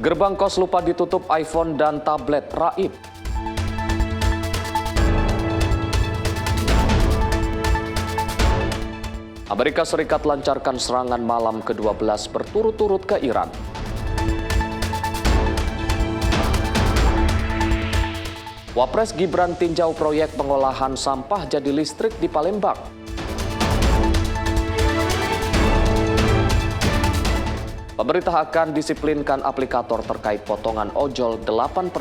Gerbang kos lupa ditutup iPhone dan tablet raib. Amerika Serikat lancarkan serangan malam ke-12 berturut-turut ke Iran. Wapres Gibran tinjau proyek pengolahan sampah jadi listrik di Palembang. Pemerintah akan disiplinkan aplikator terkait potongan ojol 8%.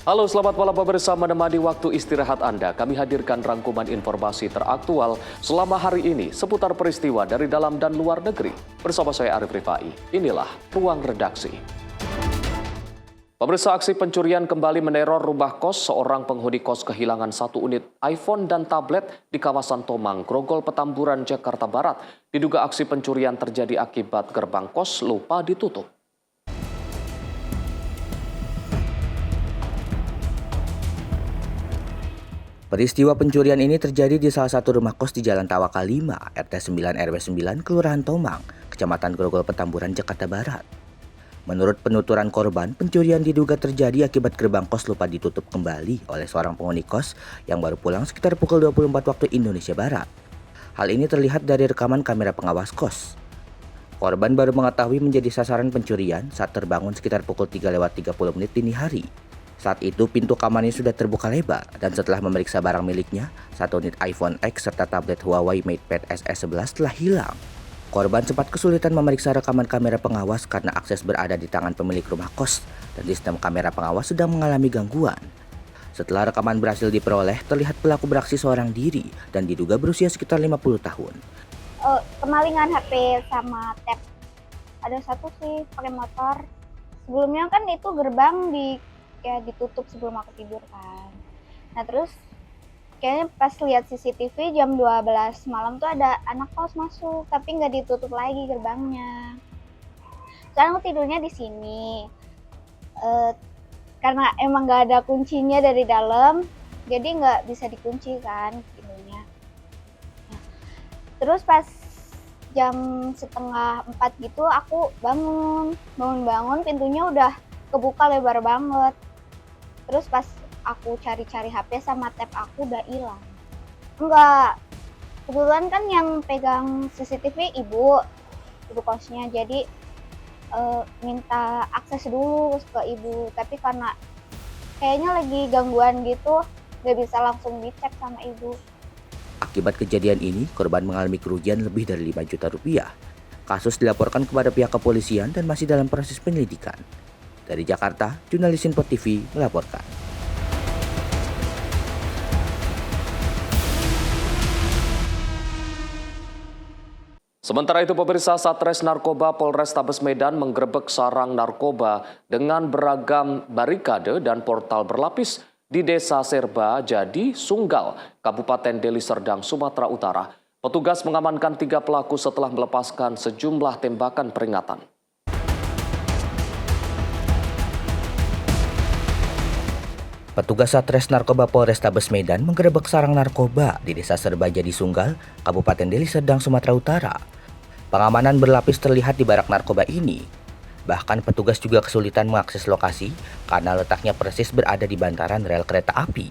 Halo, selamat malam pemirsa, menemani waktu istirahat Anda. Kami hadirkan rangkuman informasi teraktual selama hari ini seputar peristiwa dari dalam dan luar negeri. Bersama saya Arif Rifai, inilah Ruang Redaksi. Pemirsa, aksi pencurian kembali meneror rumah kos. Seorang penghuni kos kehilangan 1 unit iPhone dan tablet di kawasan Tomang, Grogol, Petamburan, Jakarta Barat. Diduga aksi pencurian terjadi akibat gerbang kos lupa ditutup. Peristiwa pencurian ini terjadi di salah satu rumah kos di Jalan Tawakal 5, RT 9 RW 9, Kelurahan Tomang, Kecamatan Grogol, Petamburan, Jakarta Barat. Menurut penuturan korban, pencurian diduga terjadi akibat gerbang kos lupa ditutup kembali oleh seorang penghuni kos yang baru pulang sekitar pukul 24 waktu Indonesia Barat. Hal ini terlihat dari rekaman kamera pengawas kos. Korban baru mengetahui menjadi sasaran pencurian saat terbangun sekitar pukul 3:30 dini hari. Saat itu pintu kamarnya sudah terbuka lebar dan setelah memeriksa barang miliknya, 1 unit iPhone X serta tablet Huawei MatePad SE11 telah hilang. Korban sempat kesulitan memeriksa rekaman kamera pengawas karena akses berada di tangan pemilik rumah kos dan sistem kamera pengawas sedang mengalami gangguan. Setelah rekaman berhasil diperoleh, terlihat pelaku beraksi seorang diri dan diduga berusia sekitar 50 tahun. Kemalingan HP sama tab. Ada satu sih pakai motor. Sebelumnya kan itu gerbang ditutup sebelum aku tidur kan. Nah terus kayaknya pas lihat CCTV jam 12 malam tuh ada anak kos masuk, tapi nggak ditutup lagi gerbangnya. Sekarang aku tidurnya di sini. Karena emang nggak ada kuncinya dari dalam, jadi nggak bisa dikunci kan pintunya. Nah, terus pas jam 3:30 gitu aku bangun pintunya udah kebuka lebar banget. Terus pas aku cari-cari HP sama tab aku udah hilang. Enggak, kebetulan kan yang pegang CCTV ibu kosnya, jadi minta akses dulu ke ibu. Tapi karena kayaknya lagi gangguan gitu, gak bisa langsung dicek sama ibu. Akibat kejadian ini, korban mengalami kerugian lebih dari 5 juta rupiah. Kasus dilaporkan kepada pihak kepolisian dan masih dalam proses penyelidikan. Dari Jakarta, jurnalis Info TV melaporkan. Sementara itu pemirsa, Satres Narkoba Polrestabes Medan menggerebek sarang narkoba dengan beragam barikade dan portal berlapis di Desa Serba Jadi, Sunggal, Kabupaten Deli Serdang, Sumatera Utara. Petugas mengamankan 3 pelaku setelah melepaskan sejumlah tembakan peringatan. Petugas Satres Narkoba Polrestabes Medan menggerebek sarang narkoba di Desa Serba Jadi Sunggal, Kabupaten Deli Serdang, Sumatera Utara. Pengamanan berlapis terlihat di barak narkoba ini. Bahkan petugas juga kesulitan mengakses lokasi karena letaknya persis berada di bantaran rel kereta api.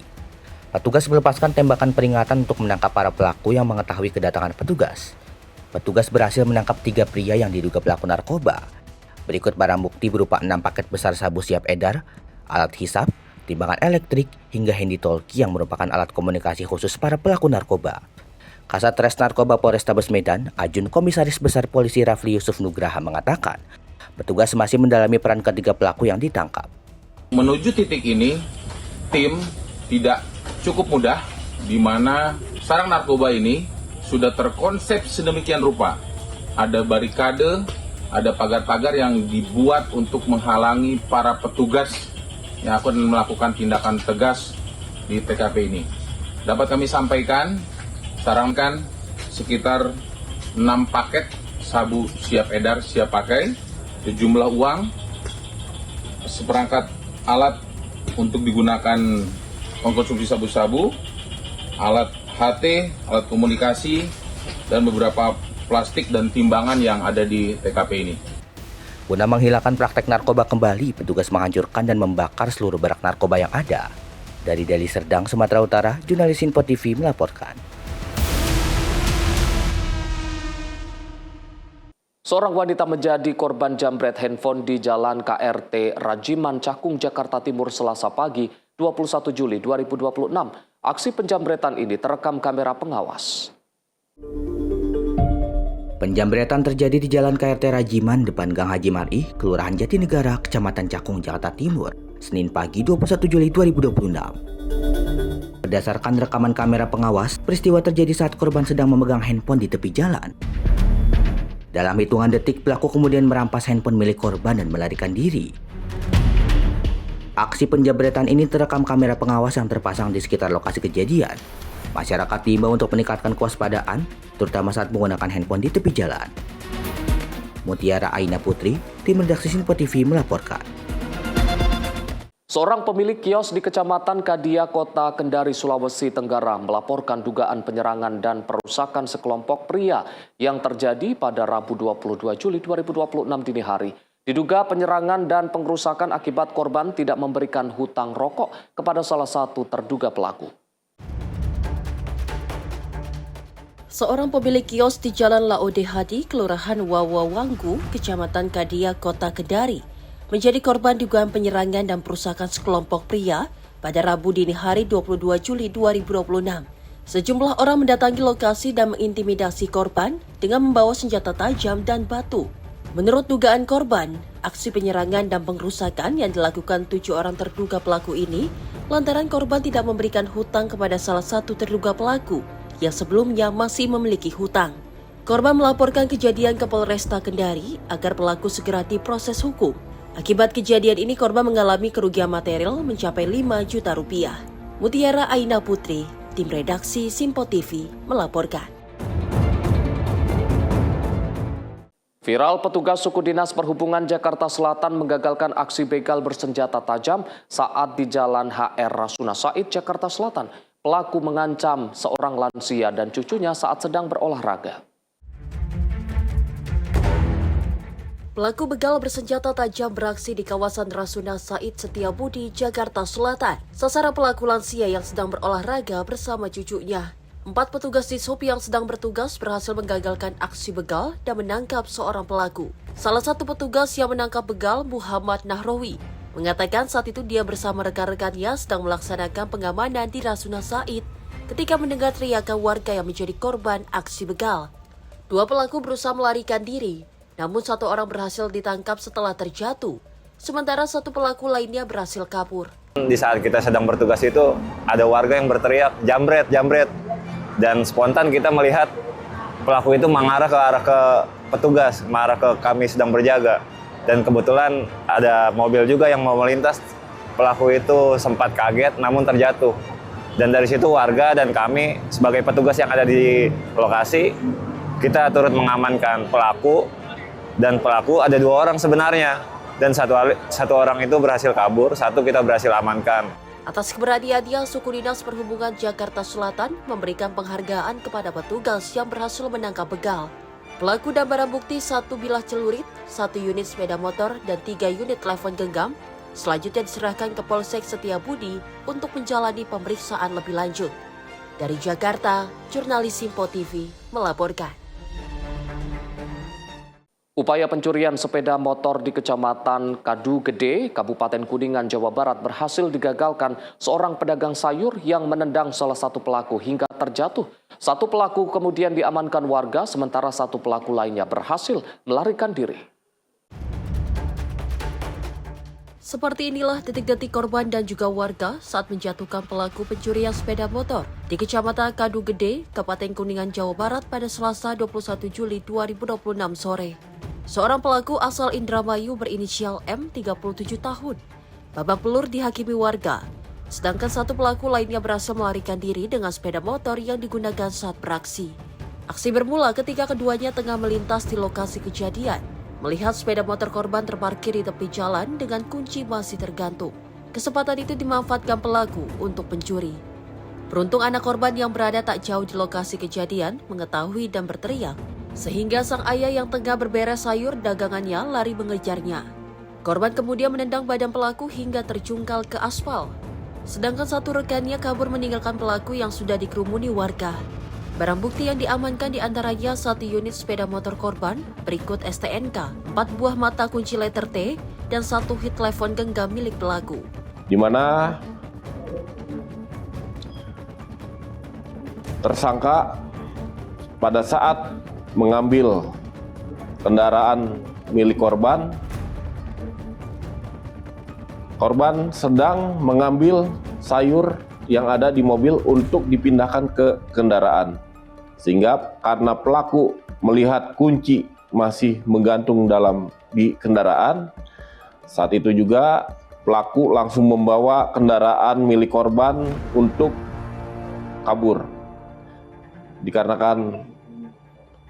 Petugas melepaskan tembakan peringatan untuk menangkap para pelaku yang mengetahui kedatangan petugas. Petugas berhasil menangkap 3 pria yang diduga pelaku narkoba. Berikut barang bukti berupa 6 paket besar sabu siap edar, alat hisap, timbangan elektrik, hingga handy talkie yang merupakan alat komunikasi khusus para pelaku narkoba. Kasatres Narkoba Polrestabes Medan, Ajun Komisaris Besar Polisi Rafli Yusuf Nugraha mengatakan, petugas masih mendalami peran ketiga pelaku yang ditangkap. Menuju titik ini, tim tidak cukup mudah, di mana sarang narkoba ini sudah terkonsep sedemikian rupa. Ada barikade, ada pagar-pagar yang dibuat untuk menghalangi para petugas yang akan melakukan tindakan tegas di TKP ini. Dapat kami sampaikan, sarangkan sekitar 6 paket sabu siap edar, siap pakai, sejumlah uang, seperangkat alat untuk digunakan mengkonsumsi sabu-sabu, alat HT, alat komunikasi, dan beberapa plastik dan timbangan yang ada di TKP ini. Guna menghilangkan praktek narkoba kembali, petugas menghancurkan dan membakar seluruh barak narkoba yang ada. Dari Deli Serdang, Sumatera Utara, jurnalis Info TV melaporkan. Seorang wanita menjadi korban jambret handphone di Jalan KRT Rajiman, Cakung, Jakarta Timur Selasa pagi 21 Juli 2026. Aksi penjambretan ini terekam kamera pengawas. Penjambretan terjadi di Jalan KRT Rajiman depan Gang Haji Mar'i, Kelurahan Jatinegara, Kecamatan Cakung, Jakarta Timur, Senin pagi 21 Juli 2026. Berdasarkan rekaman kamera pengawas, peristiwa terjadi saat korban sedang memegang handphone di tepi jalan. Dalam hitungan detik, pelaku kemudian merampas handphone milik korban dan melarikan diri. Aksi penjambretan ini terekam kamera pengawas yang terpasang di sekitar lokasi kejadian. Masyarakat diimbau untuk meningkatkan kewaspadaan, terutama saat menggunakan handphone di tepi jalan. Mutiara Aina Putri, tim redaksi Info TV melaporkan. Seorang pemilik kios di Kecamatan Kadia, Kota Kendari, Sulawesi Tenggara melaporkan dugaan penyerangan dan perusakan sekelompok pria yang terjadi pada Rabu 22 Juli 2026 dini hari. Diduga penyerangan dan pengrusakan akibat korban tidak memberikan hutang rokok kepada salah satu terduga pelaku. Seorang pemilik kios di Jalan Laode Hadi, Kelurahan Wawawanggu, Kecamatan Kadia, Kota Kendari, menjadi korban dugaan penyerangan dan perusakan sekelompok pria pada Rabu dini hari 22 Juli 2026. Sejumlah orang mendatangi lokasi dan mengintimidasi korban dengan membawa senjata tajam dan batu. Menurut dugaan korban, aksi penyerangan dan pengrusakan yang dilakukan 7 orang terduga pelaku ini lantaran korban tidak memberikan hutang kepada salah satu terduga pelaku yang sebelumnya masih memiliki hutang. Korban melaporkan kejadian ke Polresta Kendari agar pelaku segera diproses hukum. Akibat kejadian ini, korban mengalami kerugian material mencapai 5 juta rupiah. Mutiara Aina Putri, tim redaksi Simpo TV, melaporkan. Viral, petugas suku dinas perhubungan Jakarta Selatan menggagalkan aksi begal bersenjata tajam saat di Jalan HR Rasuna Said, Jakarta Selatan. Pelaku mengancam seorang lansia dan cucunya saat sedang berolahraga. Pelaku begal bersenjata tajam beraksi di kawasan Rasuna Said Setiabudi, Jakarta Selatan. Sasaran pelaku lansia yang sedang berolahraga bersama cucunya. 4 petugas dishub yang sedang bertugas berhasil menggagalkan aksi begal dan menangkap seorang pelaku. Salah satu petugas yang menangkap begal, Muhammad Nahrawi, mengatakan saat itu dia bersama rekan-rekannya sedang melaksanakan pengamanan di Rasuna Said ketika mendengar teriakan warga yang menjadi korban aksi begal. 2 pelaku berusaha melarikan diri, namun 1 orang berhasil ditangkap setelah terjatuh, sementara 1 pelaku lainnya berhasil kabur. Di saat kita sedang bertugas itu, ada warga yang berteriak, "Jambret, jambret!" Dan spontan kita melihat pelaku itu mengarah ke arah ke petugas, mengarah ke kami sedang berjaga. Dan kebetulan ada mobil juga yang mau melintas. Pelaku itu sempat kaget namun terjatuh. Dan dari situ warga dan kami sebagai petugas yang ada di lokasi, kita turut mengamankan pelaku. Dan pelaku ada 2 orang sebenarnya. Dan satu orang itu berhasil kabur, 1 kita berhasil amankan. Atas keberaniannya, suku dinas perhubungan Jakarta Selatan memberikan penghargaan kepada petugas yang berhasil menangkap begal. Pelaku dan barang bukti 1 bilah celurit, 1 unit sepeda motor, dan 3 unit telepon genggam selanjutnya diserahkan ke Polsek Setiabudi untuk menjalani pemeriksaan lebih lanjut. Dari Jakarta, jurnalis Simpo TV melaporkan. Upaya pencurian sepeda motor di Kecamatan Kadu Gede, Kabupaten Kuningan, Jawa Barat berhasil digagalkan seorang pedagang sayur yang menendang salah satu pelaku hingga terjatuh. 1 pelaku kemudian diamankan warga, sementara 1 pelaku lainnya berhasil melarikan diri. Seperti inilah detik-detik korban dan juga warga saat menjatuhkan pelaku pencurian sepeda motor di Kecamatan Kadu Gede, Kabupaten Kuningan, Jawa Barat pada Selasa 21 Juli 2026 sore. Seorang pelaku asal Indramayu berinisial M, 37 tahun, babak belur dihakimi warga, sedangkan 1 pelaku lainnya berhasil melarikan diri dengan sepeda motor yang digunakan saat beraksi. Aksi bermula ketika keduanya tengah melintas di lokasi kejadian, melihat sepeda motor korban terparkir di tepi jalan dengan kunci masih tergantung. Kesempatan itu dimanfaatkan pelaku untuk pencuri. Beruntung anak korban yang berada tak jauh di lokasi kejadian mengetahui dan berteriak, sehingga sang ayah yang tengah berberes sayur dagangannya lari mengejarnya. Korban kemudian menendang badan pelaku hingga terjungkal ke aspal. Sedangkan satu rekannya kabur meninggalkan pelaku yang sudah dikerumuni warga. Barang bukti yang diamankan diantaranya 1 unit sepeda motor korban berikut STNK, 4 buah mata kunci letter T, dan 1 hit telepon genggam milik pelaku. Di mana tersangka pada saat mengambil kendaraan milik korban sedang mengambil sayur yang ada di mobil untuk dipindahkan ke kendaraan. Sehingga karena pelaku melihat kunci masih menggantung di kendaraan, saat itu juga pelaku langsung membawa kendaraan milik korban untuk kabur. Dikarenakan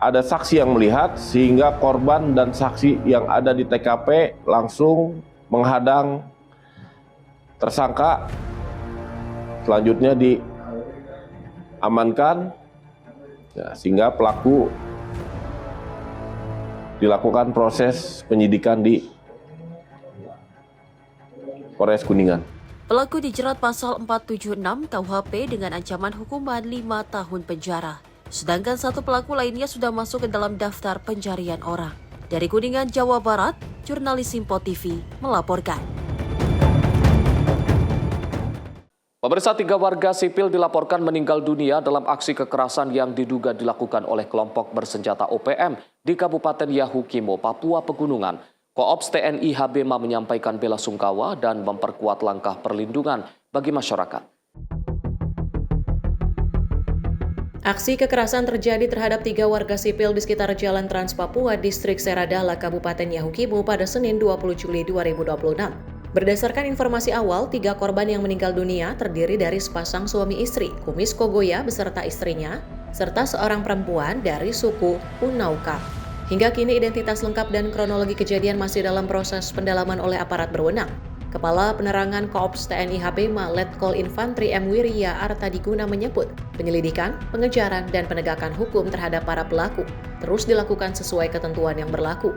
ada saksi yang melihat, sehingga korban dan saksi yang ada di TKP langsung menghadang tersangka. Selanjutnya diamankan, sehingga pelaku dilakukan proses penyidikan di Polres Kuningan. Pelaku dijerat pasal 476 KUHP dengan ancaman hukuman 5 tahun penjara. Sedangkan 1 pelaku lainnya sudah masuk ke dalam daftar pencarian orang. Dari Kuningan, Jawa Barat, jurnalis Simpo TV melaporkan. Pemirsa, 3 warga sipil dilaporkan meninggal dunia dalam aksi kekerasan yang diduga dilakukan oleh kelompok bersenjata OPM di Kabupaten Yahukimo, Papua Pegunungan. Koops TNI HBMA menyampaikan bela sungkawa dan memperkuat langkah perlindungan bagi masyarakat. Aksi kekerasan terjadi terhadap 3 warga sipil di sekitar Jalan Trans Papua, Distrik Seradala, Kabupaten Yahukimo pada Senin 20 Juli 2026. Berdasarkan informasi awal, 3 korban yang meninggal dunia terdiri dari sepasang suami istri, Kumis Kogoya beserta istrinya, serta seorang perempuan dari suku Unaukam. Hingga kini identitas lengkap dan kronologi kejadian masih dalam proses pendalaman oleh aparat berwenang. Kepala Penerangan Koops TNI HBMA Letkol Infantri M. Wirya Artadiguna menyebut, penyelidikan, pengejaran, dan penegakan hukum terhadap para pelaku terus dilakukan sesuai ketentuan yang berlaku.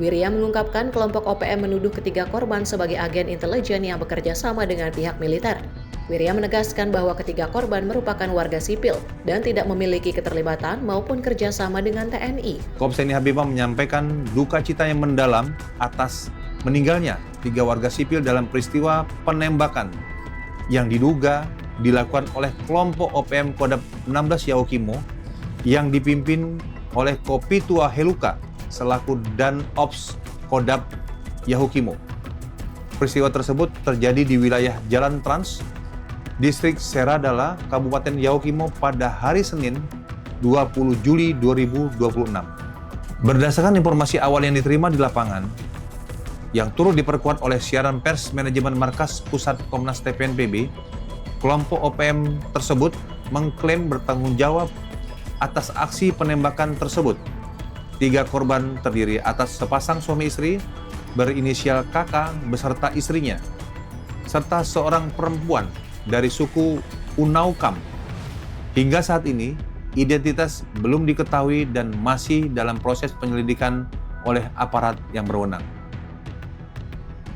Wirya mengungkapkan kelompok OPM menuduh ketiga korban sebagai agen intelijen yang bekerja sama dengan pihak militer. Wirya menegaskan bahwa ketiga korban merupakan warga sipil dan tidak memiliki keterlibatan maupun kerjasama dengan TNI. Koops TNI HBMA menyampaikan duka cita yang mendalam atas meninggalnya 3 warga sipil dalam peristiwa penembakan yang diduga dilakukan oleh kelompok OPM Kodam 16 Yahukimo yang dipimpin oleh Kopitua Heluka selaku Dan Ops Kodam Yahukimo. Peristiwa tersebut terjadi di wilayah Jalan Trans, Distrik Seradala, Kabupaten Yahukimo pada hari Senin 20 Juli 2026. Berdasarkan informasi awal yang diterima di lapangan, yang turut diperkuat oleh siaran pers manajemen Markas Pusat Komnas TPNPB, kelompok OPM tersebut mengklaim bertanggung jawab atas aksi penembakan tersebut. 3 korban terdiri atas sepasang suami istri berinisial KK beserta istrinya, serta seorang perempuan dari suku Unaukam. Hingga saat ini, identitas belum diketahui dan masih dalam proses penyelidikan oleh aparat yang berwenang.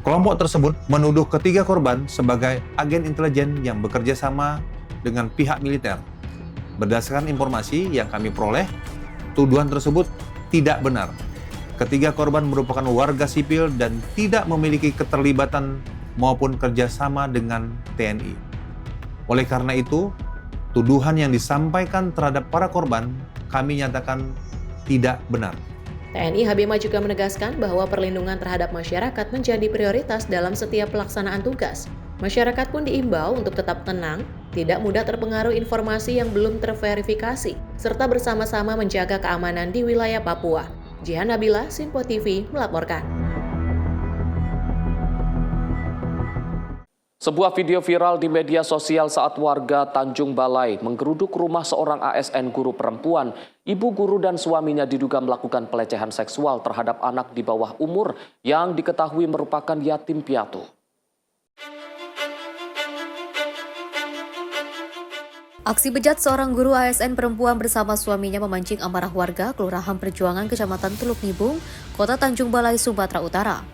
Kelompok tersebut menuduh ketiga korban sebagai agen intelijen yang bekerja sama dengan pihak militer. Berdasarkan informasi yang kami peroleh, tuduhan tersebut tidak benar. Ketiga korban merupakan warga sipil dan tidak memiliki keterlibatan maupun kerjasama dengan TNI. Oleh karena itu, tuduhan yang disampaikan terhadap para korban kami nyatakan tidak benar. TNI HBMA juga menegaskan bahwa perlindungan terhadap masyarakat menjadi prioritas dalam setiap pelaksanaan tugas. Masyarakat pun diimbau untuk tetap tenang, tidak mudah terpengaruh informasi yang belum terverifikasi, serta bersama-sama menjaga keamanan di wilayah Papua. Jihan Nabila, Simpo TV, melaporkan. Sebuah video viral di media sosial saat warga Tanjung Balai menggeruduk rumah seorang ASN guru perempuan. Ibu guru dan suaminya diduga melakukan pelecehan seksual terhadap anak di bawah umur yang diketahui merupakan yatim piatu. Aksi bejat seorang guru ASN perempuan bersama suaminya memancing amarah warga Kelurahan Perjuangan, Kecamatan Teluk Nibung, Kota Tanjung Balai, Sumatera Utara.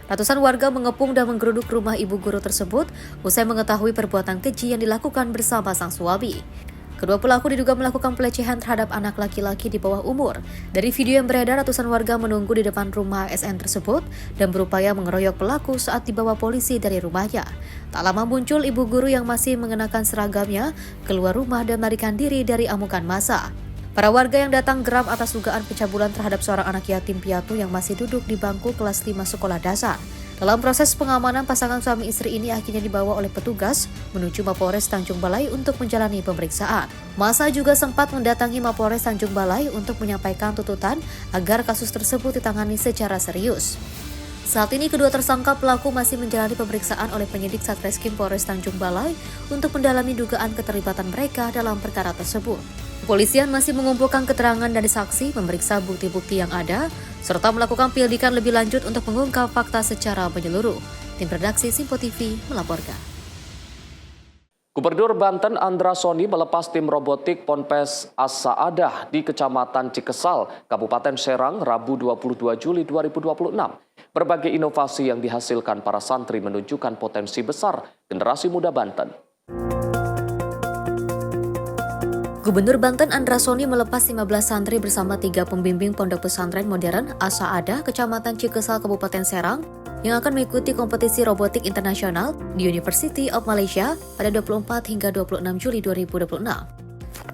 Ratusan warga mengepung dan menggeruduk rumah ibu guru tersebut usai mengetahui perbuatan keji yang dilakukan bersama sang suami. Kedua pelaku diduga melakukan pelecehan terhadap anak laki-laki di bawah umur. Dari video yang beredar, ratusan warga menunggu di depan rumah ASN tersebut dan berupaya mengeroyok pelaku saat dibawa polisi dari rumahnya. Tak lama muncul ibu guru yang masih mengenakan seragamnya keluar rumah dan melarikan diri dari amukan massa. Para warga yang datang geram atas dugaan pencabulan terhadap seorang anak yatim piatu yang masih duduk di bangku kelas 5 sekolah dasar. Dalam proses pengamanan, pasangan suami istri ini akhirnya dibawa oleh petugas menuju Mapolres Tanjung Balai untuk menjalani pemeriksaan. Massa juga sempat mendatangi Mapolres Tanjung Balai untuk menyampaikan tuntutan agar kasus tersebut ditangani secara serius. Saat ini kedua tersangka pelaku masih menjalani pemeriksaan oleh penyidik Satreskrim Polres Tanjung Balai untuk mendalami dugaan keterlibatan mereka dalam perkara tersebut. Kepolisian masih mengumpulkan keterangan dari saksi, memeriksa bukti-bukti yang ada, serta melakukan penyelidikan lebih lanjut untuk mengungkap fakta secara menyeluruh. Tim redaksi Simpo TV melaporkan. Gubernur Banten Andra Soni melepas tim robotik Ponpes As-Saadah di Kecamatan Cikesal, Kabupaten Serang, Rabu 22 Juli 2026. Berbagai inovasi yang dihasilkan para santri menunjukkan potensi besar generasi muda Banten. Gubernur Banten Andra Soni melepas 15 santri bersama 3 pembimbing Pondok Pesantren Modern As-Saadah, Kecamatan Cikesal, Kabupaten Serang, yang akan mengikuti kompetisi robotik internasional di University of Malaysia pada 24 hingga 26 Juli 2026.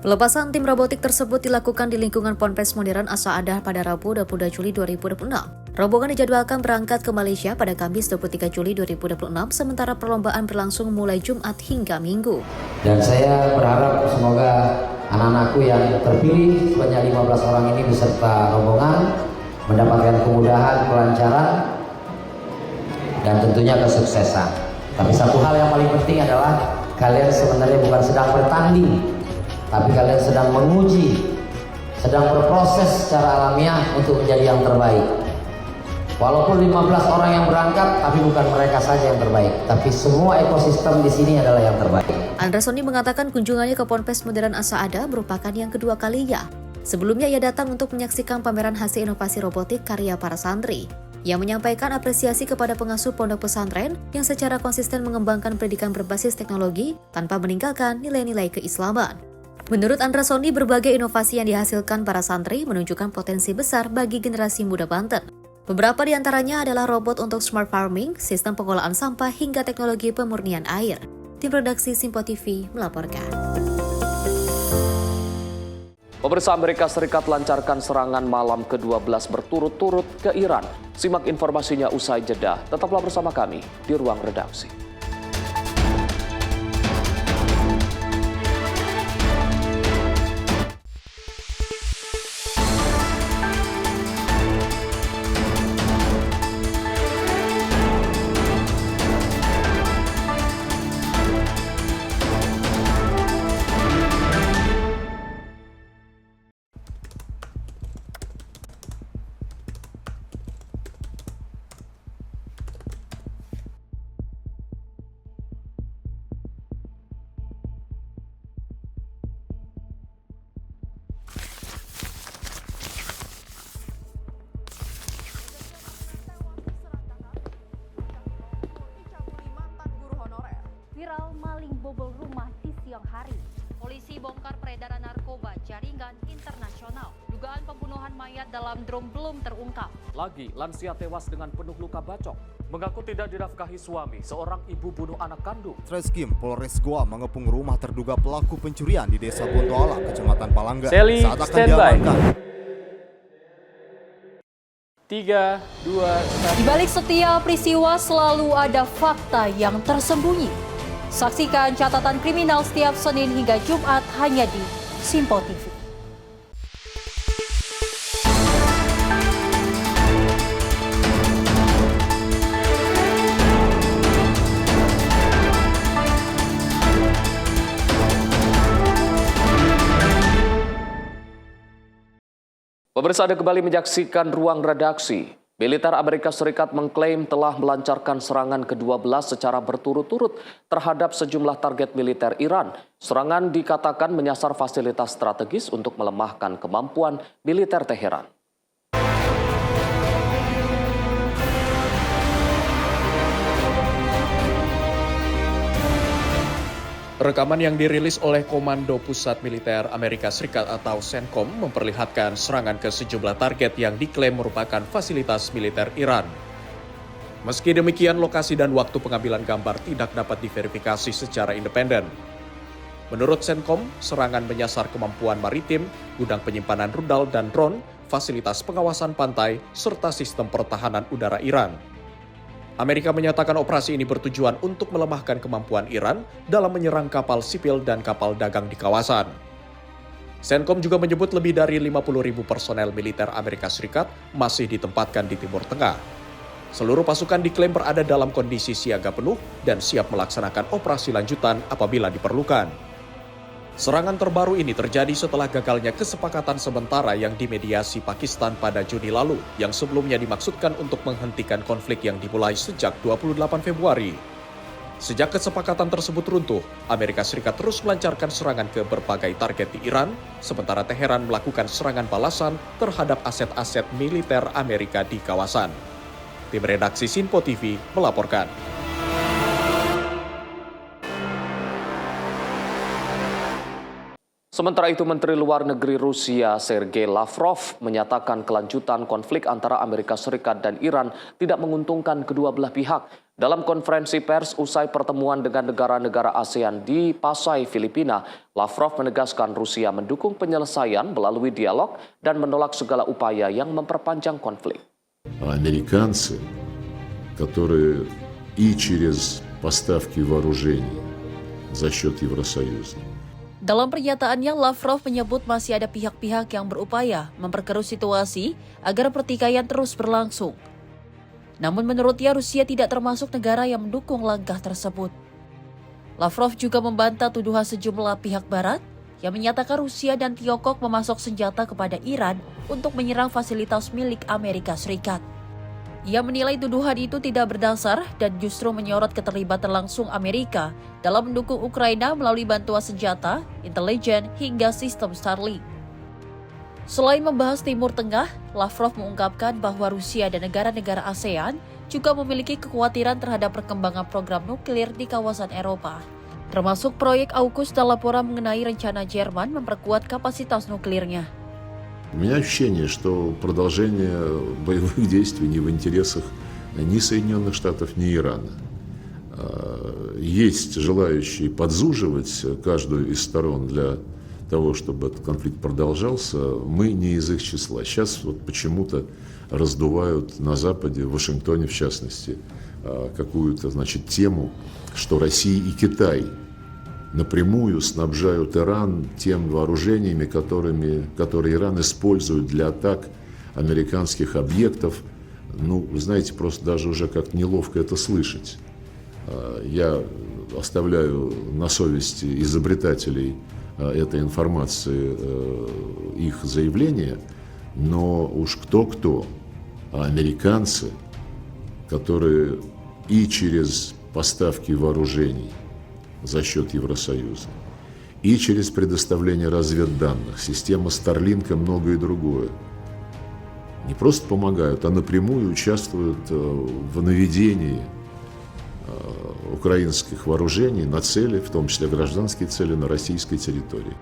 Pelepasan tim robotik tersebut dilakukan di lingkungan Ponpes Modern As-Saadah pada Rabu 22 Juli 2026. Rombongan dijadwalkan berangkat ke Malaysia pada Kamis 23 Juli 2026, sementara perlombaan berlangsung mulai Jumat hingga Minggu. Dan saya berharap semoga anak-anakku yang terpilih sebanyak 15 orang ini beserta rombongan mendapatkan kemudahan, kelancaran, dan tentunya kesuksesan. Tapi satu hal yang paling penting adalah kalian sebenarnya bukan sedang bertanding, tapi kalian sedang menguji, sedang berproses secara alamiah untuk menjadi yang terbaik. Walaupun 15 orang yang berangkat, tapi bukan mereka saja yang terbaik, tapi semua ekosistem di sini adalah yang terbaik. Andra Soni mengatakan kunjungannya ke Ponpes Modern As-Saadah merupakan yang kedua kalinya. Sebelumnya ia datang untuk menyaksikan pameran hasil inovasi robotik karya para santri. Ia menyampaikan apresiasi kepada pengasuh pondok pesantren yang secara konsisten mengembangkan pendidikan berbasis teknologi tanpa meninggalkan nilai-nilai keislaman. Menurut Andra Soni, berbagai inovasi yang dihasilkan para santri menunjukkan potensi besar bagi generasi muda Banten. Beberapa di antaranya adalah robot untuk smart farming, sistem pengolahan sampah, hingga teknologi pemurnian air. Tim redaksi Simpo TV melaporkan. Pemirsa, Amerika Serikat lancarkan serangan malam ke-12 berturut-turut ke Iran. Simak informasinya usai jeda. Tetaplah bersama kami di Ruang Redaksi. Viral maling bobol rumah di siang hari. Polisi bongkar peredaran narkoba jaringan internasional. Dugaan pembunuhan mayat dalam drum belum terungkap. Lagi, lansia tewas dengan penuh luka bacok. Mengaku tidak dinafkahi suami, seorang ibu bunuh anak kandung. Satreskrim Polres Goa mengepung rumah terduga pelaku pencurian di Desa Bontoala, Kecamatan Palangga. Sally, saat akan standby. diamankan. 3, 2, 1. Di balik setiap peristiwa selalu ada fakta yang tersembunyi. Saksikan catatan kriminal setiap Senin hingga Jumat hanya di Simpo TV. Pemirsa, Anda kembali menyaksikan Ruang Redaksi. Militer Amerika Serikat mengklaim telah melancarkan serangan ke-12 secara berturut-turut terhadap sejumlah target militer Iran. Serangan dikatakan menyasar fasilitas strategis untuk melemahkan kemampuan militer Teheran. Rekaman yang dirilis oleh Komando Pusat Militer Amerika Serikat atau CENTCOM memperlihatkan serangan ke sejumlah target yang diklaim merupakan fasilitas militer Iran. Meski demikian, lokasi dan waktu pengambilan gambar tidak dapat diverifikasi secara independen. Menurut CENTCOM, serangan menyasar kemampuan maritim, gudang penyimpanan rudal dan drone, fasilitas pengawasan pantai, serta sistem pertahanan udara Iran. Amerika menyatakan operasi ini bertujuan untuk melemahkan kemampuan Iran dalam menyerang kapal sipil dan kapal dagang di kawasan. CENTCOM juga menyebut lebih dari 50.000 personel militer Amerika Serikat masih ditempatkan di Timur Tengah. Seluruh pasukan diklaim berada dalam kondisi siaga penuh dan siap melaksanakan operasi lanjutan apabila diperlukan. Serangan terbaru ini terjadi setelah gagalnya kesepakatan sementara yang dimediasi Pakistan pada Juni lalu, yang sebelumnya dimaksudkan untuk menghentikan konflik yang dimulai sejak 28 Februari. Sejak kesepakatan tersebut runtuh, Amerika Serikat terus melancarkan serangan ke berbagai target di Iran, sementara Teheran melakukan serangan balasan terhadap aset-aset militer Amerika di kawasan. Tim redaksi Sinpo TV melaporkan. Sementara itu, Menteri Luar Negeri Rusia Sergei Lavrov menyatakan kelanjutan konflik antara Amerika Serikat dan Iran tidak menguntungkan kedua belah pihak. Dalam konferensi pers usai pertemuan dengan negara-negara ASEAN di Pasai, Filipina, Lavrov menegaskan Rusia mendukung penyelesaian melalui dialog dan menolak segala upaya yang memperpanjang konflik. Американцы, которые и через поставки вооружений за счет Евросоюза. Dalam pernyataannya, Lavrov menyebut masih ada pihak-pihak yang berupaya memperkeruh situasi agar pertikaian terus berlangsung. Namun menurutnya Rusia tidak termasuk negara yang mendukung langkah tersebut. Lavrov juga membantah tuduhan sejumlah pihak barat yang menyatakan Rusia dan Tiongkok memasok senjata kepada Iran untuk menyerang fasilitas milik Amerika Serikat. Ia menilai tuduhan itu tidak berdasar dan justru menyorot keterlibatan langsung Amerika dalam mendukung Ukraina melalui bantuan senjata, intelijen, hingga sistem Starlink. Selain membahas Timur Tengah, Lavrov mengungkapkan bahwa Rusia dan negara-negara ASEAN juga memiliki kekhawatiran terhadap perkembangan program nuklir di kawasan Eropa, termasuk proyek AUKUS dan laporan mengenai rencana Jerman memperkuat kapasitas nuklirnya. У меня ощущение, что продолжение боевых действий не в интересах ни Соединенных Штатов, ни Ирана. Есть желающие подзуживать каждую из сторон для того, чтобы этот конфликт продолжался. Мы не из их числа. Сейчас вот почему-то раздувают на Западе, в Вашингтоне в частности, какую-то, тему, что Россия и Китай напрямую снабжают Иран тем вооружениями, которые Иран использует для атак американских объектов. Вы знаете, просто даже уже как-то неловко это слышать. Я оставляю на совести изобретателей этой информации их заявления, но уж кто-кто, а американцы, которые и через поставки вооружений за счет Евросоюза, и через предоставление разведданных, система Starlink и многое другое, не просто помогают, а напрямую участвуют в наведении украинских вооружений на цели, в том числе гражданские цели, на российской территории.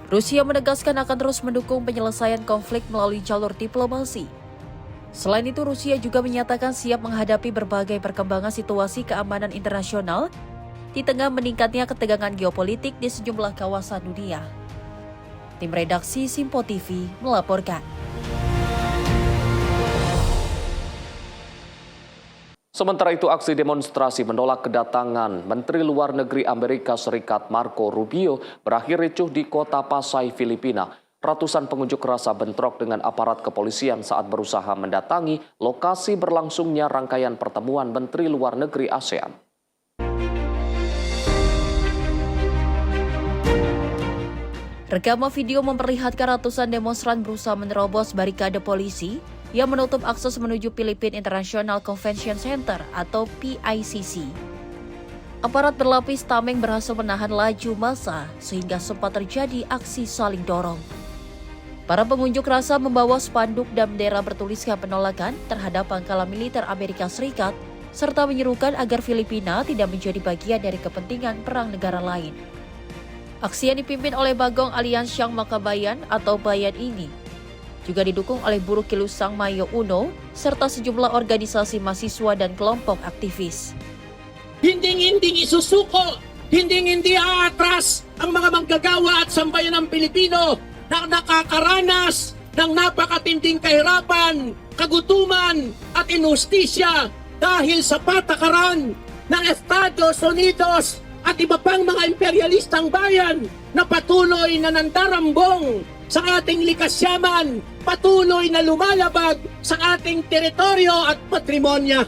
Rusia menegaskan akan terus mendukung penyelesaian konflik melalui jalur diplomasi. Selain itu, Rusia juga menyatakan siap menghadapi berbagai perkembangan situasi keamanan internasional di tengah meningkatnya ketegangan geopolitik di sejumlah kawasan dunia. Tim redaksi Sinpo TV melaporkan. Sementara itu, aksi demonstrasi menolak kedatangan Menteri Luar Negeri Amerika Serikat Marco Rubio berakhir ricuh di kota Pasai, Filipina. Ratusan pengunjuk rasa bentrok dengan aparat kepolisian saat berusaha mendatangi lokasi berlangsungnya rangkaian pertemuan Menteri Luar Negeri ASEAN. Rekaman video memperlihatkan ratusan demonstran berusaha menerobos barikade polisi yang menutup akses menuju Philippine International Convention Center atau PICC. Aparat berlapis tameng berhasil menahan laju massa sehingga sempat terjadi aksi saling dorong. Para pengunjuk rasa membawa spanduk dan bendera bertuliskan penolakan terhadap pangkalan militer Amerika Serikat serta menyerukan agar Filipina tidak menjadi bagian dari kepentingan perang negara lain. Aksi yang dipimpin oleh Bagong Aliansyang Makabayan atau Bayan ini juga didukung oleh buruh Kilusang Mayo Uno serta sejumlah organisasi mahasiswa dan kelompok aktivis. Hinding-hinding isusuko, hinding-hindi aatras ang mga manggagawa at sambayan ng Pilipino na nakakaranas ng napakatinding kahirapan, kagutuman at inustisya dahil sa patakaran ng Estados Unidos at iba pang mga imperialistang bayan na patuloy na nandarambong sa ating likas yaman, patuloy na lumalabag sa ating teritoryo at patrimonya.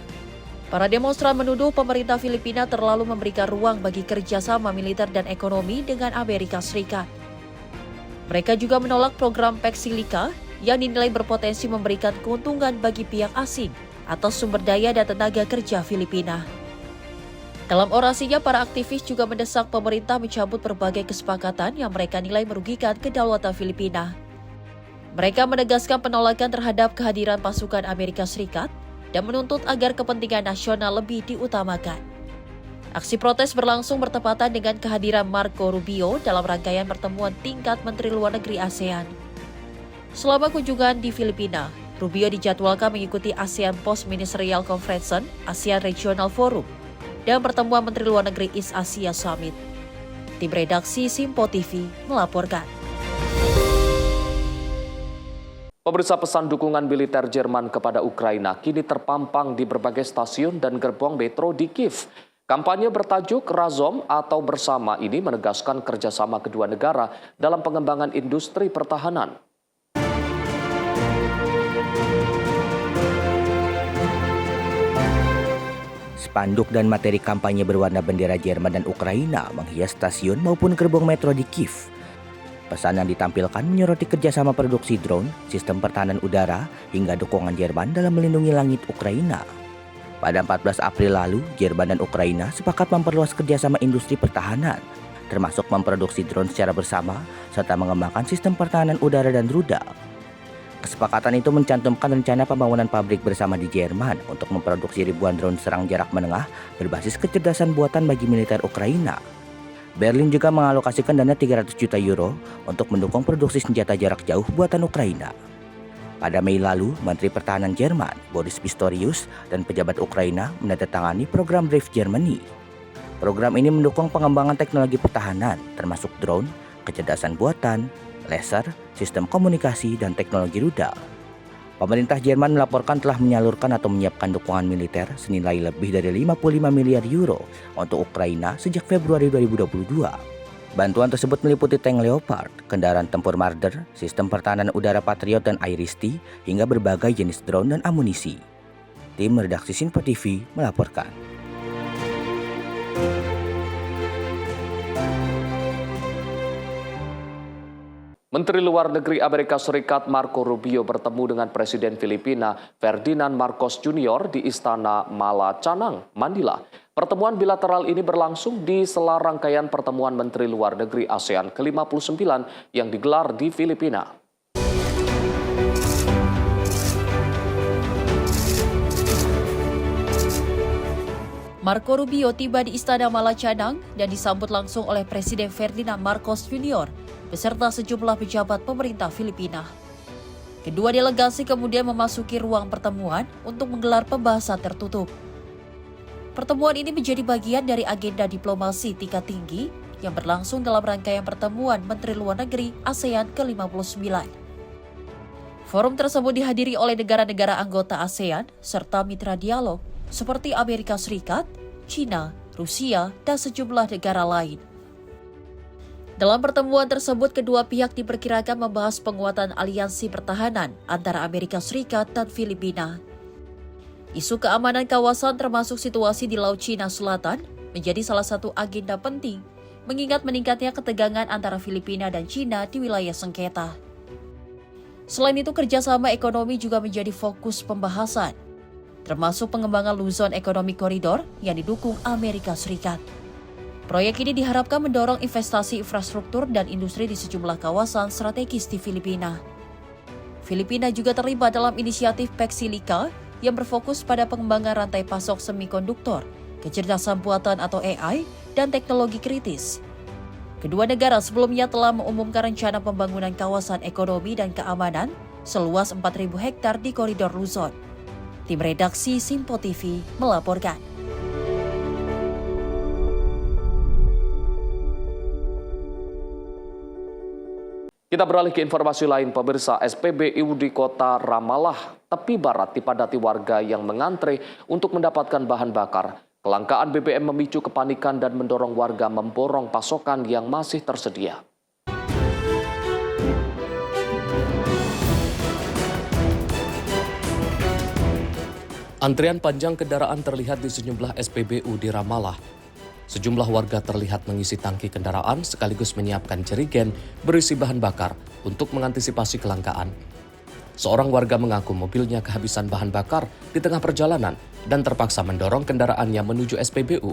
Para demonstran menuduh pemerintah Filipina terlalu memberikan ruang bagi kerjasama militer dan ekonomi dengan Amerika Serikat. Mereka juga menolak program Pexilica yang dinilai berpotensi memberikan keuntungan bagi pihak asing atas sumber daya dan tenaga kerja Filipina. Dalam orasinya, para aktivis juga mendesak pemerintah mencabut berbagai kesepakatan yang mereka nilai merugikan kedaulatan Filipina. Mereka menegaskan penolakan terhadap kehadiran pasukan Amerika Serikat dan menuntut agar kepentingan nasional lebih diutamakan. Aksi protes berlangsung bertepatan dengan kehadiran Marco Rubio dalam rangkaian pertemuan tingkat Menteri Luar Negeri ASEAN. Selama kunjungan di Filipina, Rubio dijadwalkan mengikuti ASEAN Post Ministerial Conference, ASEAN Regional Forum, dan pertemuan Menteri Luar Negeri East Asia Summit. Tim redaksi Simpo TV melaporkan. Pemirsa, pesan dukungan militer Jerman kepada Ukraina kini terpampang di berbagai stasiun dan gerbong metro di Kiev. Kampanye bertajuk Razom atau Bersama ini menegaskan kerjasama kedua negara dalam pengembangan industri pertahanan. Spanduk dan materi kampanye berwarna bendera Jerman dan Ukraina menghias stasiun maupun gerbong metro di Kiev. Pesan yang ditampilkan menyoroti kerjasama produksi drone, sistem pertahanan udara, hingga dukungan Jerman dalam melindungi langit Ukraina. Pada 14 April lalu, Jerman dan Ukraina sepakat memperluas kerjasama industri pertahanan, termasuk memproduksi drone secara bersama, serta mengembangkan sistem pertahanan udara dan rudal. Kesepakatan itu mencantumkan rencana pembangunan pabrik bersama di Jerman untuk memproduksi ribuan drone serang jarak menengah berbasis kecerdasan buatan bagi militer Ukraina. Berlin juga mengalokasikan dana 300 juta euro untuk mendukung produksi senjata jarak jauh buatan Ukraina. Pada Mei lalu, Menteri Pertahanan Jerman, Boris Pistorius, dan pejabat Ukraina menandatangani program Brave Germany. Program ini mendukung pengembangan teknologi pertahanan, termasuk drone, kecerdasan buatan, laser, sistem komunikasi, dan teknologi rudal. Pemerintah Jerman melaporkan telah menyalurkan atau menyiapkan dukungan militer senilai lebih dari 55 miliar euro untuk Ukraina sejak Februari 2022. Bantuan tersebut meliputi tank Leopard, kendaraan tempur Marder, sistem pertahanan udara Patriot dan Iris-T, hingga berbagai jenis drone dan amunisi. Tim redaksi Simpo TV melaporkan. Menteri Luar Negeri Amerika Serikat Marco Rubio bertemu dengan Presiden Filipina Ferdinand Marcos Jr. di Istana Malacanang, Manila. Pertemuan bilateral ini berlangsung di sela rangkaian pertemuan Menteri Luar Negeri ASEAN ke-59 yang digelar di Filipina. Marco Rubio tiba di Istana Malacanang dan disambut langsung oleh Presiden Ferdinand Marcos Jr. beserta sejumlah pejabat pemerintah Filipina. Kedua delegasi kemudian memasuki ruang pertemuan untuk menggelar pembahasan tertutup. Pertemuan ini menjadi bagian dari agenda diplomasi tingkat tinggi yang berlangsung dalam rangkaian pertemuan Menteri Luar Negeri ASEAN ke-59. Forum tersebut dihadiri oleh negara-negara anggota ASEAN serta mitra dialog seperti Amerika Serikat, China, Rusia, dan sejumlah negara lain. Dalam pertemuan tersebut, kedua pihak diperkirakan membahas penguatan aliansi pertahanan antara Amerika Serikat dan Filipina. Isu keamanan kawasan termasuk situasi di Laut Cina Selatan menjadi salah satu agenda penting mengingat meningkatnya ketegangan antara Filipina dan China di wilayah sengketa. Selain itu, kerjasama ekonomi juga menjadi fokus pembahasan, termasuk pengembangan Luzon Economic Corridor yang didukung Amerika Serikat. Proyek ini diharapkan mendorong investasi infrastruktur dan industri di sejumlah kawasan strategis di Filipina. Filipina juga terlibat dalam inisiatif Pexilica yang berfokus pada pengembangan rantai pasok semikonduktor, kecerdasan buatan atau AI, dan teknologi kritis. Kedua negara sebelumnya telah mengumumkan rencana pembangunan kawasan ekonomi dan keamanan seluas 4.000 hektar di koridor Luzon. Tim redaksi Simpo TV melaporkan. Kita beralih ke informasi lain, pemirsa. SPBU di kota Ramalah, tepi barat dipadati warga yang mengantre untuk mendapatkan bahan bakar. Kelangkaan BBM memicu kepanikan dan mendorong warga memborong pasokan yang masih tersedia. Antrian panjang kendaraan terlihat di sejumlah SPBU di Ramalah. Sejumlah warga terlihat mengisi tangki kendaraan sekaligus menyiapkan jerigen berisi bahan bakar untuk mengantisipasi kelangkaan. Seorang warga mengaku mobilnya kehabisan bahan bakar di tengah perjalanan dan terpaksa mendorong kendaraannya menuju SPBU.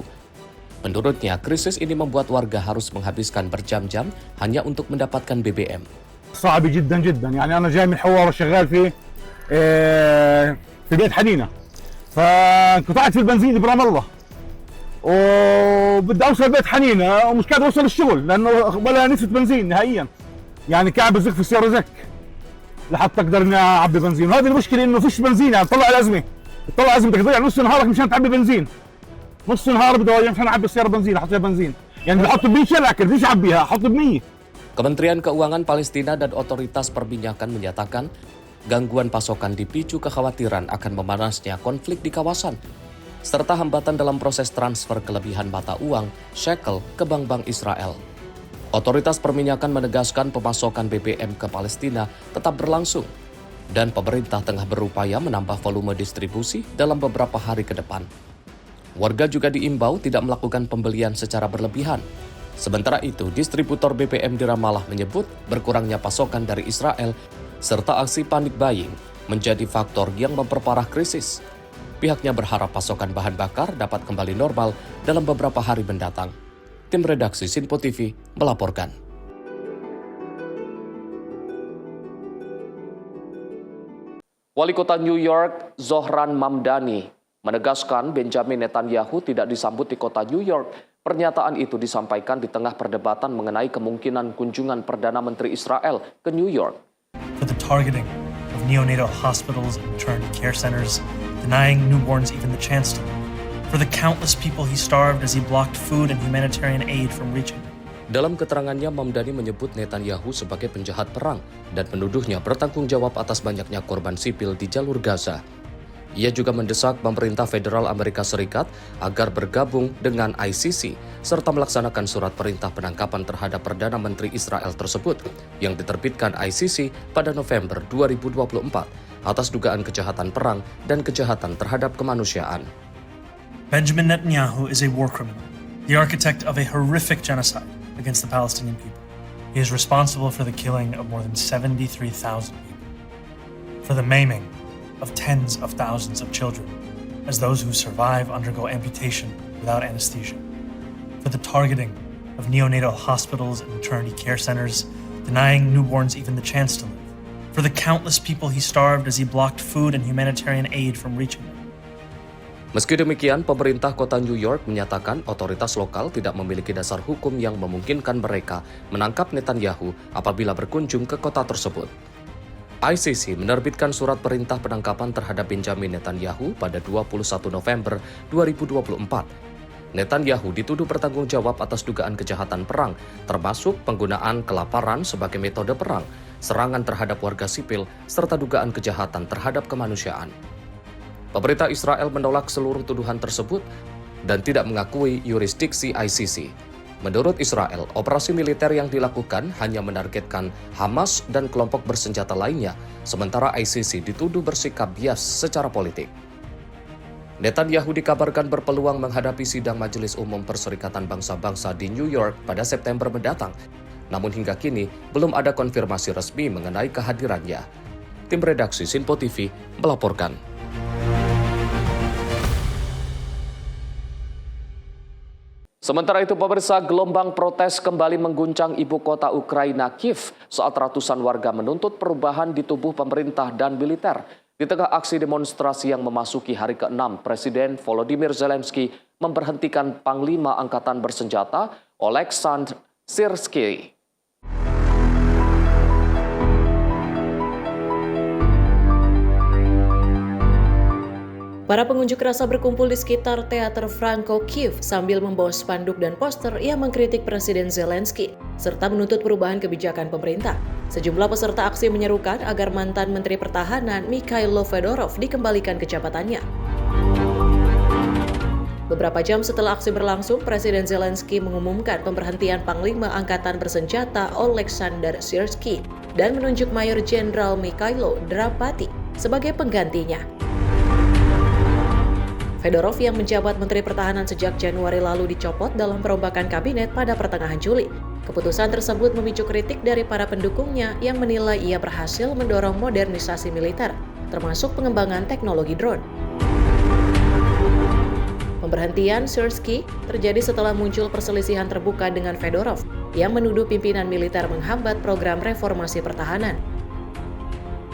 Menurutnya, krisis ini membuat warga harus menghabiskan berjam-jam hanya untuk mendapatkan BBM. صعب جدا جدا يعني أنا جاي من حوار وشغال في بيت حنينة فانقطعت في البنزين برام الله وبدي أوصل بيت حنينة ومش قادر أوصل الشغل لأنه ولا نسبة بنزين نهائيا يعني كعب الزق في السيارة زك لحتى أقدر إني أعبي بنزين وهذه المشكلة إنه فيش بنزين يعني طلع الأزمة بدك تضيع نص نهارك مشان تعبي بنزين نص نهار بدي أضيع مشان أعبي السيارة بنزين أحط فيها بنزين يعني بحط ب100 لكن ليش أعبيها أحط ب100. Kementerian Keuangan Palestina dan Otoritas Perminyakan menyatakan gangguan pasokan dipicu kekhawatiran akan memanasnya konflik di kawasan, serta hambatan dalam proses transfer kelebihan mata uang shekel ke bank-bank Israel. Otoritas Perminyakan menegaskan pemasokan BBM ke Palestina tetap berlangsung, dan pemerintah tengah berupaya menambah volume distribusi dalam beberapa hari ke depan. Warga juga diimbau tidak melakukan pembelian secara berlebihan. Sementara itu, distributor BBM di Ramalah menyebut berkurangnya pasokan dari Israel serta aksi panik buying menjadi faktor yang memperparah krisis. Pihaknya berharap pasokan bahan bakar dapat kembali normal dalam beberapa hari mendatang. Tim redaksi Simpo TV melaporkan. Wali Kota New York, Zohran Mamdani, menegaskan Benjamin Netanyahu tidak disambut di kota New York. Pernyataan itu disampaikan di tengah perdebatan mengenai kemungkinan kunjungan Perdana Menteri Israel ke New York. For the targeting of neonatal hospitals and maternity care centers, denying newborns even the chance to live. For the countless people he starved as he blocked food and humanitarian aid from reaching them. Dalam keterangannya, Mamdani menyebut Netanyahu sebagai penjahat perang dan menuduhnya bertanggung jawab atas banyaknya korban sipil di jalur Gaza. Ia juga mendesak pemerintah federal Amerika Serikat agar bergabung dengan ICC serta melaksanakan surat perintah penangkapan terhadap Perdana Menteri Israel tersebut yang diterbitkan ICC pada November 2024 atas dugaan kejahatan perang dan kejahatan terhadap kemanusiaan. Benjamin Netanyahu is a war criminal, the architect of a horrific genocide against the Palestinian people. He is responsible for the killing of more than 73,000 people, for the maiming of tens of thousands of children, as those who survive undergo amputation without anesthesia, for the targeting of neonatal hospitals and maternity care centers, denying newborns even the chance to live, for the countless people he starved as he blocked food and humanitarian aid from reaching them. Meski demikian, pemerintah kota New York menyatakan otoritas lokal tidak memiliki dasar hukum yang memungkinkan mereka menangkap Netanyahu apabila berkunjung ke kota tersebut. ICC menerbitkan surat perintah penangkapan terhadap Benjamin Netanyahu pada 21 November 2024. Netanyahu dituduh bertanggung jawab atas dugaan kejahatan perang, termasuk penggunaan kelaparan sebagai metode perang, serangan terhadap warga sipil, serta dugaan kejahatan terhadap kemanusiaan. Pemerintah Israel menolak seluruh tuduhan tersebut dan tidak mengakui yurisdiksi ICC. Menurut Israel, operasi militer yang dilakukan hanya menargetkan Hamas dan kelompok bersenjata lainnya, sementara ICC dituduh bersikap bias secara politik. Netanyahu dikabarkan berpeluang menghadapi sidang Majelis Umum Perserikatan Bangsa-Bangsa di New York pada September mendatang. Namun hingga kini belum ada konfirmasi resmi mengenai kehadirannya. Tim redaksi Sinpo TV melaporkan. Sementara itu, pemirsa, gelombang protes kembali mengguncang ibu kota Ukraina, Kiev, saat ratusan warga menuntut perubahan di tubuh pemerintah dan militer. Di tengah aksi demonstrasi yang memasuki hari ke-6, Presiden Volodymyr Zelensky memberhentikan Panglima Angkatan Bersenjata Oleksandr Syrskyi. Para pengunjuk rasa berkumpul di sekitar Teater Franco Kiev sambil membawa spanduk dan poster yang mengkritik Presiden Zelensky, serta menuntut perubahan kebijakan pemerintah. Sejumlah peserta aksi menyerukan agar mantan Menteri Pertahanan Mikhailo Fedorov dikembalikan ke jabatannya. Beberapa jam setelah aksi berlangsung, Presiden Zelensky mengumumkan pemberhentian Panglima Angkatan Bersenjata Oleksandr Syrskyi dan menunjuk Mayor Jenderal Mikhailo Drapati sebagai penggantinya. Fedorov yang menjabat Menteri Pertahanan sejak Januari lalu dicopot dalam perombakan kabinet pada pertengahan Juli. Keputusan tersebut memicu kritik dari para pendukungnya yang menilai ia berhasil mendorong modernisasi militer, termasuk pengembangan teknologi drone. Pemberhentian Syrskyi terjadi setelah muncul perselisihan terbuka dengan Fedorov yang menuduh pimpinan militer menghambat program reformasi pertahanan.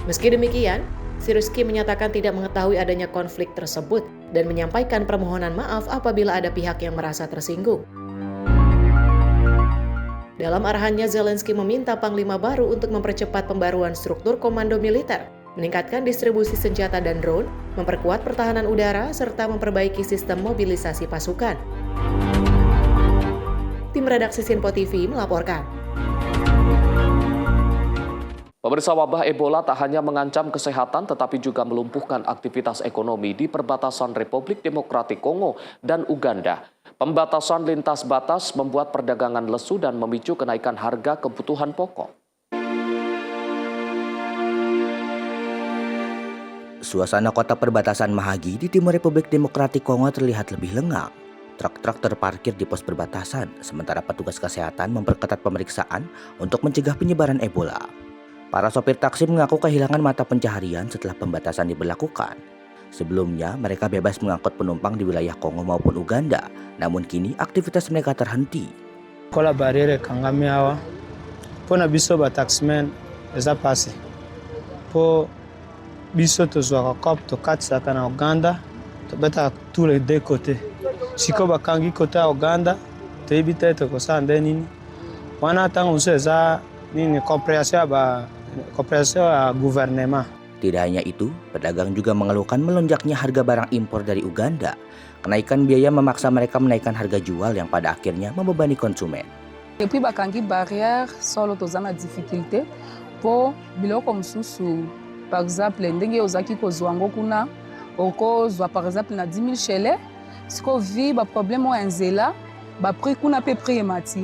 Meski demikian, Syrskyi menyatakan tidak mengetahui adanya konflik tersebut dan menyampaikan permohonan maaf apabila ada pihak yang merasa tersinggung. Dalam arahannya, Zelensky meminta panglima baru untuk mempercepat pembaruan struktur komando militer, meningkatkan distribusi senjata dan drone, memperkuat pertahanan udara, serta memperbaiki sistem mobilisasi pasukan. Tim redaksi Sinpo TV melaporkan. Pemirsa, wabah Ebola tak hanya mengancam kesehatan tetapi juga melumpuhkan aktivitas ekonomi di perbatasan Republik Demokratik Kongo dan Uganda. Pembatasan lintas batas membuat perdagangan lesu dan memicu kenaikan harga kebutuhan pokok. Suasana kota perbatasan Mahagi di timur Republik Demokratik Kongo terlihat lebih lengang. Truk-truk terparkir di pos perbatasan, sementara petugas kesehatan memperketat pemeriksaan untuk mencegah penyebaran Ebola. Para sopir taksi mengaku kehilangan mata pencaharian setelah pembatasan diberlakukan. Sebelumnya, mereka bebas mengangkut penumpang di wilayah Kongo maupun Uganda, namun kini aktivitas mereka terhenti. Kola barriere kangami awa, pona biso ba taximen eza pasi. Po biso tozwaka cop to katisaka na Uganda, tobeta tous les deux côtés. Siko bakangi kote ya Uganda, toyebi te tokosala nde nini. Wana ntango mosusu eza nini komprehension ya gouvernement. Tidak hanya itu, pedagang juga mengeluhkan melonjaknya harga barang impor dari Uganda. Kenaikan biaya memaksa mereka menaikkan harga jual yang pada akhirnya membebani konsumen. Depuis bakangi barrière solo toza na difficulté po biloko mosusu, par exemple ndenge ozaki kozwa yango kuna okozwa par exemple na 10 000 shele, siko vi ba problème ya nzela ba prix kuna pe prix emati.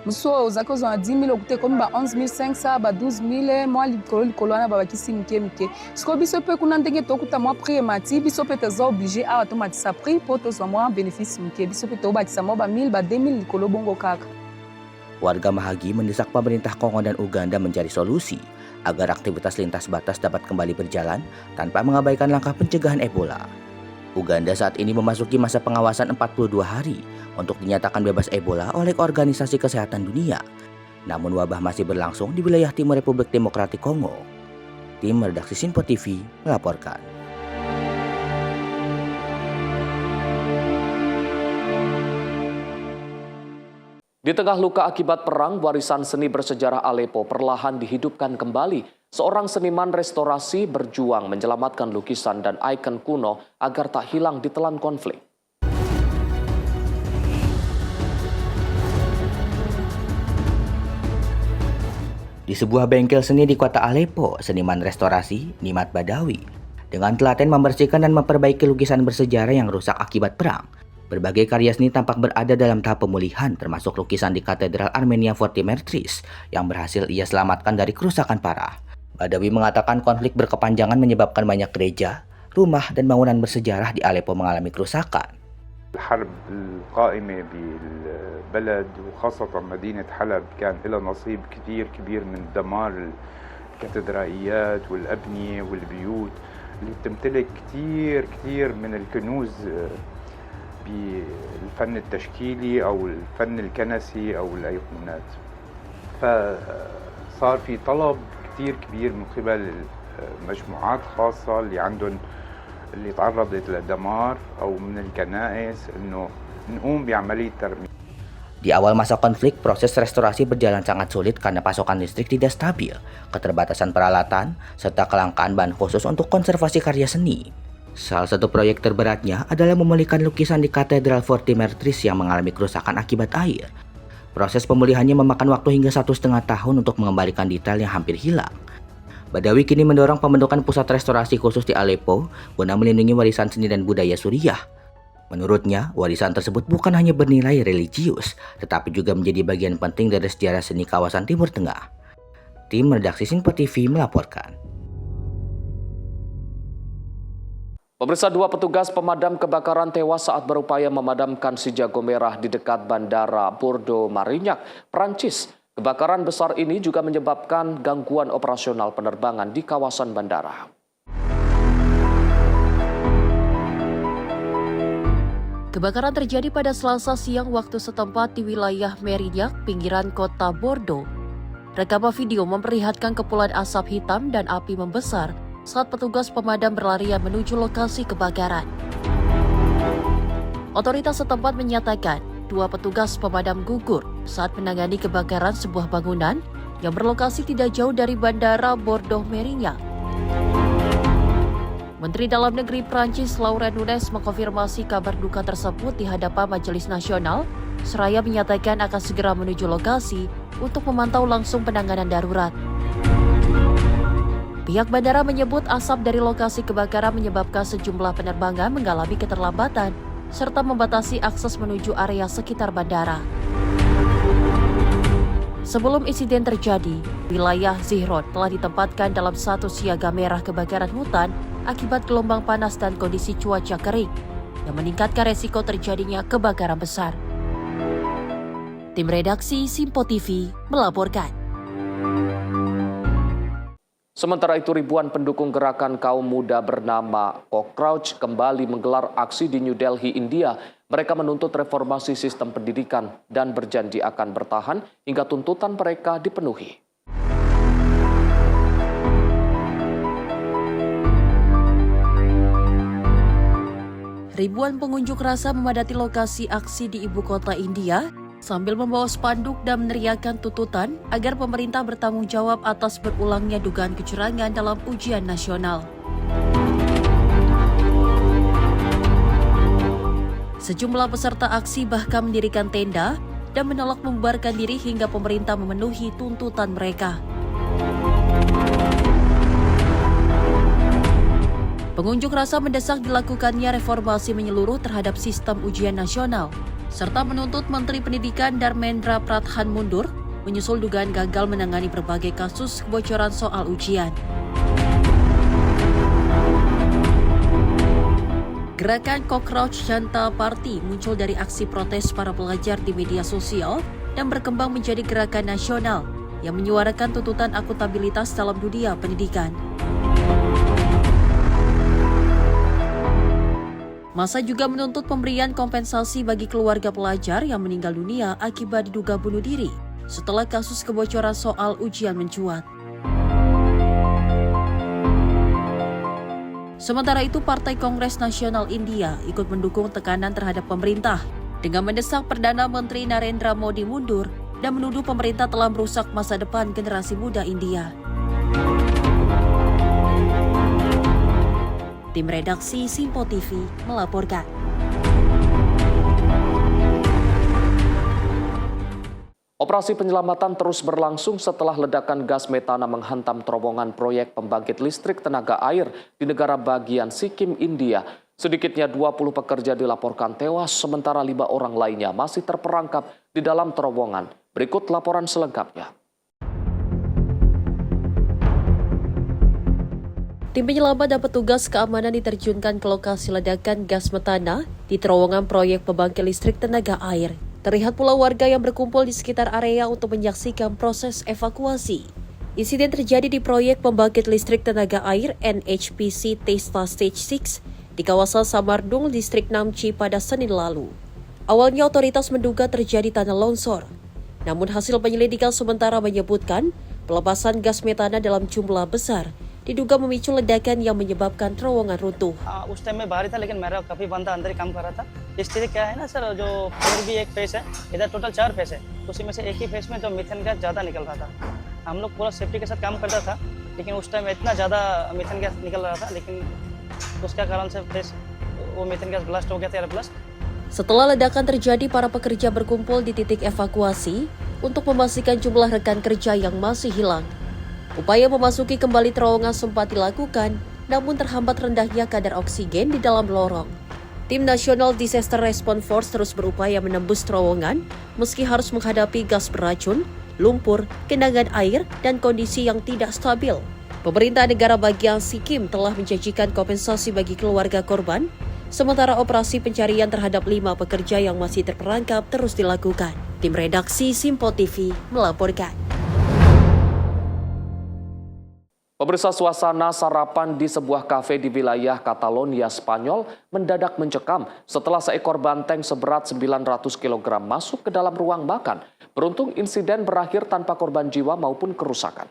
Muso ozaki ozwa na 10 000 okute komi ba 11 500 ba 12 000 mwa likolo wana babakisi mike. Siko biso pe kuna ndenge tokuta mwa prix emati, biso pe toza obligé awa tomatisa prix po tozwa mwa bénéfice mike. Biso pe tobakisa mwa ba 1000 ba 2000 likolo bongo kaka. Warga Mahagi mendesak pemerintah Kongo dan Uganda mencari solusi agar aktivitas lintas batas dapat kembali berjalan tanpa mengabaikan langkah pencegahan Ebola. Uganda saat ini memasuki masa pengawasan 42 hari untuk dinyatakan bebas Ebola oleh Organisasi Kesehatan Dunia. Namun wabah masih berlangsung di wilayah timur Republik Demokratik Kongo. Tim redaksi Sinpo TV melaporkan. Di tengah luka akibat perang, warisan seni bersejarah Aleppo perlahan dihidupkan kembali. Seorang seniman restorasi berjuang menyelamatkan lukisan dan ikon kuno agar tak hilang ditelan konflik. Di sebuah bengkel seni di kota Aleppo, seniman restorasi Nimat Badawi dengan telaten membersihkan dan memperbaiki lukisan bersejarah yang rusak akibat perang. Berbagai karya seni tampak berada dalam tahap pemulihan, termasuk lukisan di Katedral Armenia Fortimetris yang berhasil ia selamatkan dari kerusakan parah. Badawi mengatakan konflik berkepanjangan menyebabkan banyak gereja, rumah dan bangunan bersejarah di Aleppo mengalami kerusakan. الحرب القائمة بالبلد وخاصة مدينة حلب كان لها نصيب كثير كبير من دمار الكاتدرائيات والأبنية والبيوت اللي بتمتلك كثير من الكنوز بالفن التشكيلي أو الفن الكنسي أو الأيقونات. فصار في طلب كثير كبير من قبل مجموعات خاصة اللي تعرضت لدمار أو من الكنائس إنه نقوم بعملية ترميم. Di awal masa konflik, proses restorasi berjalan sangat sulit karena pasokan listrik tidak stabil, keterbatasan peralatan, serta kelangkaan bahan khusus untuk konservasi karya seni. Salah satu proyek terberatnya adalah memulihkan lukisan di Katedral Forti Mertris yang mengalami kerusakan akibat air. Proses pemulihannya memakan waktu hingga 1,5 tahun untuk mengembalikan detail yang hampir hilang. Badawi kini mendorong pembentukan pusat restorasi khusus di Aleppo guna melindungi warisan seni dan budaya Suriah. Menurutnya, warisan tersebut bukan hanya bernilai religius, tetapi juga menjadi bagian penting dari sejarah seni kawasan Timur Tengah. Tim redaksi Sinpo TV melaporkan. Pemirsa, 2 petugas pemadam kebakaran tewas saat berupaya memadamkan si jago merah di dekat Bandara Bordeaux Marignac, Prancis. Kebakaran besar ini juga menyebabkan gangguan operasional penerbangan di kawasan bandara. Kebakaran terjadi pada Selasa siang waktu setempat di wilayah Marignac, pinggiran kota Bordeaux. Rekaman video memperlihatkan kepulan asap hitam dan api membesar saat petugas pemadam berlarian menuju lokasi kebakaran. Otoritas setempat menyatakan 2 petugas pemadam gugur saat menangani kebakaran sebuah bangunan yang berlokasi tidak jauh dari Bandara Bordeaux Marignac. Menteri Dalam Negeri Prancis Laurent Nunez mengkonfirmasi kabar duka tersebut di hadapan Majelis Nasional, seraya menyatakan akan segera menuju lokasi untuk memantau langsung penanganan darurat. Pihak bandara menyebut asap dari lokasi kebakaran menyebabkan sejumlah penerbangan mengalami keterlambatan serta membatasi akses menuju area sekitar bandara. Sebelum insiden terjadi, wilayah Zihron telah ditempatkan dalam status siaga merah kebakaran hutan akibat gelombang panas dan kondisi cuaca kering yang meningkatkan resiko terjadinya kebakaran besar. Tim redaksi Sinpo TV melaporkan. Sementara itu, ribuan pendukung gerakan kaum muda bernama Cockroach kembali menggelar aksi di New Delhi, India. Mereka menuntut reformasi sistem pendidikan dan berjanji akan bertahan hingga tuntutan mereka dipenuhi. Ribuan pengunjuk rasa memadati lokasi aksi di ibu kota India sambil membawa spanduk dan meneriakkan tuntutan agar pemerintah bertanggung jawab atas berulangnya dugaan kecurangan dalam ujian nasional. Sejumlah peserta aksi bahkan mendirikan tenda dan menolak membubarkan diri hingga pemerintah memenuhi tuntutan mereka. Pengunjuk rasa mendesak dilakukannya reformasi menyeluruh terhadap sistem ujian nasional, serta menuntut Menteri Pendidikan Dharmendra Pradhan mundur menyusul dugaan gagal menangani berbagai kasus kebocoran soal ujian. Gerakan Cockroach Janata Party muncul dari aksi protes para pelajar di media sosial dan berkembang menjadi gerakan nasional yang menyuarakan tuntutan akuntabilitas dalam dunia pendidikan. Massa juga menuntut pemberian kompensasi bagi keluarga pelajar yang meninggal dunia akibat diduga bunuh diri setelah kasus kebocoran soal ujian mencuat. Sementara itu, Partai Kongres Nasional India ikut mendukung tekanan terhadap pemerintah dengan mendesak Perdana Menteri Narendra Modi mundur dan menuduh pemerintah telah merusak masa depan generasi muda India. Tim redaksi Sinpo TV melaporkan. Operasi penyelamatan terus berlangsung setelah ledakan gas metana menghantam terowongan proyek pembangkit listrik tenaga air di negara bagian Sikkim, India. Sedikitnya 20 pekerja dilaporkan tewas, sementara 5 orang lainnya masih terperangkap di dalam terowongan. Berikut laporan selengkapnya. Tim penyelamat dan petugas keamanan diterjunkan ke lokasi ledakan gas metana di terowongan proyek pembangkit listrik tenaga air. Terlihat pula warga yang berkumpul di sekitar area untuk menyaksikan proses evakuasi. Insiden terjadi di proyek pembangkit listrik tenaga air NHPC Testa Stage 6 di kawasan Samardung, Distrik Namchi pada Senin lalu. Awalnya otoritas menduga terjadi tanah longsor. Namun hasil penyelidikan sementara menyebutkan pelepasan gas metana dalam jumlah besar diduga memicu ledakan yang menyebabkan terowongan runtuh. उस टाइम में बाहर था लेकिन मेरा काफी बंदा अंदर ही काम कर रहा था। स्थिति क्या है ना सर, जो फ्लोर भी एक फेस है, इधर टोटल 4 फेस है, उसी में से एक ही फेस में जो मीथेन गैस ज्यादा निकल रहा था। हम लोग पूरा सेफ्टी के साथ काम करता था, लेकिन उस टाइम इतना ज्यादा मीथेन गैस निकल रहा था, लेकिन उसका कारण से फेस वो मीथेन गैस ब्लास्ट हो गया था, air blast. Setelah ledakan terjadi, para pekerja berkumpul di titik evakuasi untuk memastikan jumlah rekan kerja yang masih hilang. Upaya memasuki kembali terowongan sempat dilakukan, namun terhambat rendahnya kadar oksigen di dalam lorong. Tim National Disaster Response Force terus berupaya menembus terowongan, meski harus menghadapi gas beracun, lumpur, genangan air, dan kondisi yang tidak stabil. Pemerintah negara bagian Sikkim telah menjanjikan kompensasi bagi keluarga korban, sementara operasi pencarian terhadap 5 pekerja yang masih terperangkap terus dilakukan. Tim redaksi Simpo TV melaporkan. Pemirsa, suasana sarapan di sebuah kafe di wilayah Catalonia, Spanyol mendadak mencekam setelah seekor banteng seberat 900 kg masuk ke dalam ruang makan. Beruntung insiden berakhir tanpa korban jiwa maupun kerusakan.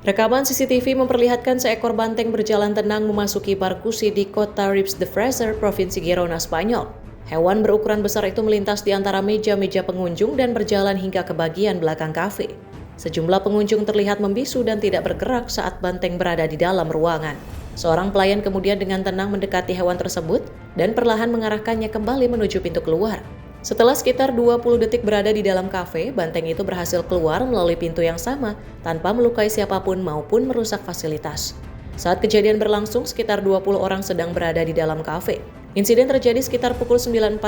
Rekaman CCTV memperlihatkan seekor banteng berjalan tenang memasuki parkusi di kota Ribes de Freser, Provinsi Girona, Spanyol. Hewan berukuran besar itu melintas di antara meja-meja pengunjung dan berjalan hingga ke bagian belakang kafe. Sejumlah pengunjung terlihat membisu dan tidak bergerak saat banteng berada di dalam ruangan. Seorang pelayan kemudian dengan tenang mendekati hewan tersebut dan perlahan mengarahkannya kembali menuju pintu keluar. Setelah sekitar 20 detik berada di dalam kafe, banteng itu berhasil keluar melalui pintu yang sama tanpa melukai siapapun maupun merusak fasilitas. Saat kejadian berlangsung, sekitar 20 orang sedang berada di dalam kafe. Insiden terjadi sekitar pukul 9.45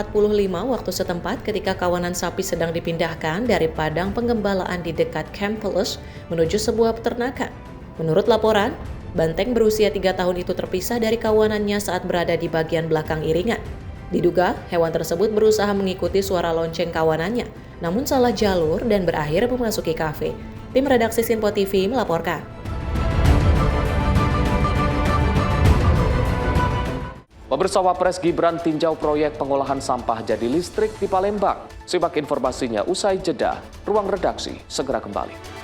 waktu setempat ketika kawanan sapi sedang dipindahkan dari padang penggembalaan di dekat Campelus menuju sebuah peternakan. Menurut laporan, banteng berusia 3 tahun itu terpisah dari kawanannya saat berada di bagian belakang iringan. Diduga, hewan tersebut berusaha mengikuti suara lonceng kawanannya, namun salah jalur dan berakhir memasuki kafe. Tim redaksi Simpo TV melaporkan. Pemirsa, Wapres Gibran tinjau proyek pengolahan sampah jadi listrik di Palembang. Simak informasinya usai jeda. Ruang redaksi segera kembali.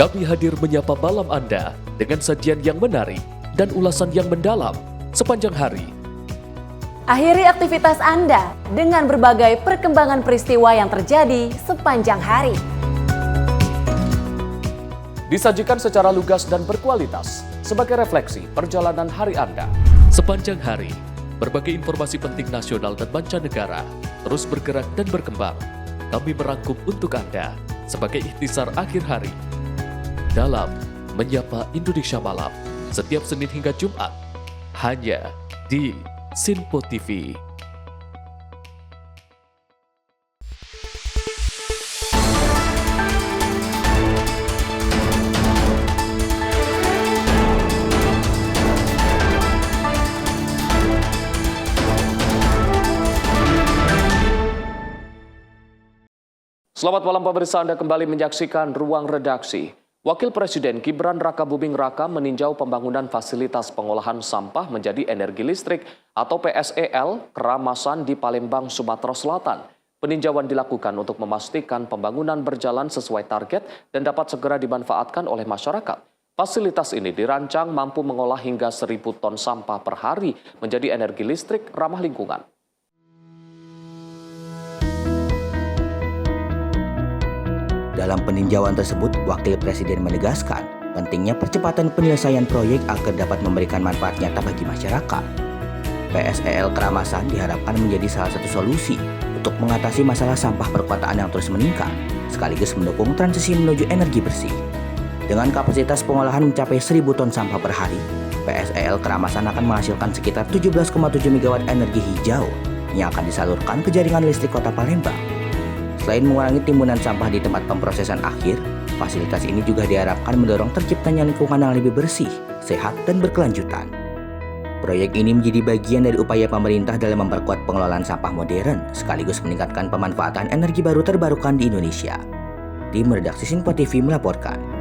Kami hadir menyapa malam Anda dengan sajian yang menarik dan ulasan yang mendalam sepanjang hari. Akhiri aktivitas Anda dengan berbagai perkembangan peristiwa yang terjadi sepanjang hari. Disajikan secara lugas dan berkualitas sebagai refleksi perjalanan hari Anda. Sepanjang hari, berbagai informasi penting nasional dan mancanegara terus bergerak dan berkembang. Kami merangkum untuk Anda sebagai ikhtisar akhir hari. Dalam Menyapa Indonesia Malam, setiap Senin hingga Jumat, hanya di Simpo TV. Selamat malam pemirsa, Anda kembali menyaksikan Ruang Redaksi. Wakil Presiden Gibran Rakabuming Raka meninjau pembangunan fasilitas pengolahan sampah menjadi energi listrik atau PSEL Keramasan di Palembang, Sumatera Selatan. Peninjauan dilakukan untuk memastikan pembangunan berjalan sesuai target dan dapat segera dimanfaatkan oleh masyarakat. Fasilitas ini dirancang mampu mengolah hingga 1.000 ton sampah per hari menjadi energi listrik ramah lingkungan. Dalam peninjauan tersebut, Wakil Presiden menegaskan pentingnya percepatan penyelesaian proyek agar dapat memberikan manfaat nyata bagi masyarakat. PSEL Keramasan diharapkan menjadi salah satu solusi untuk mengatasi masalah sampah perkotaan yang terus meningkat, sekaligus mendukung transisi menuju energi bersih. Dengan kapasitas pengolahan mencapai 1.000 ton sampah per hari, PSEL Keramasan akan menghasilkan sekitar 17,7 MW energi hijau yang akan disalurkan ke jaringan listrik Kota Palembang. Selain mengurangi timbunan sampah di tempat pemprosesan akhir, fasilitas ini juga diharapkan mendorong terciptanya lingkungan yang lebih bersih, sehat, dan berkelanjutan. Proyek ini menjadi bagian dari upaya pemerintah dalam memperkuat pengelolaan sampah modern, sekaligus meningkatkan pemanfaatan energi baru terbarukan di Indonesia. Tim Redaksi Sinpo TV melaporkan.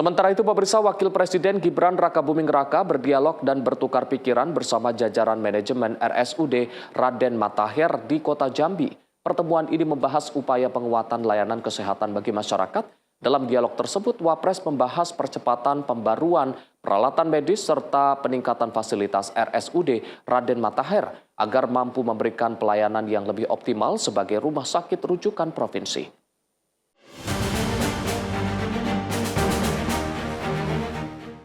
Sementara itu, pemirsa, Wakil Presiden Gibran Rakabuming Raka berdialog dan bertukar pikiran bersama jajaran manajemen RSUD Raden Matahir di Kota Jambi. Pertemuan ini membahas upaya penguatan layanan kesehatan bagi masyarakat. Dalam dialog tersebut, Wapres membahas percepatan pembaruan peralatan medis serta peningkatan fasilitas RSUD Raden Matahir agar mampu memberikan pelayanan yang lebih optimal sebagai rumah sakit rujukan provinsi.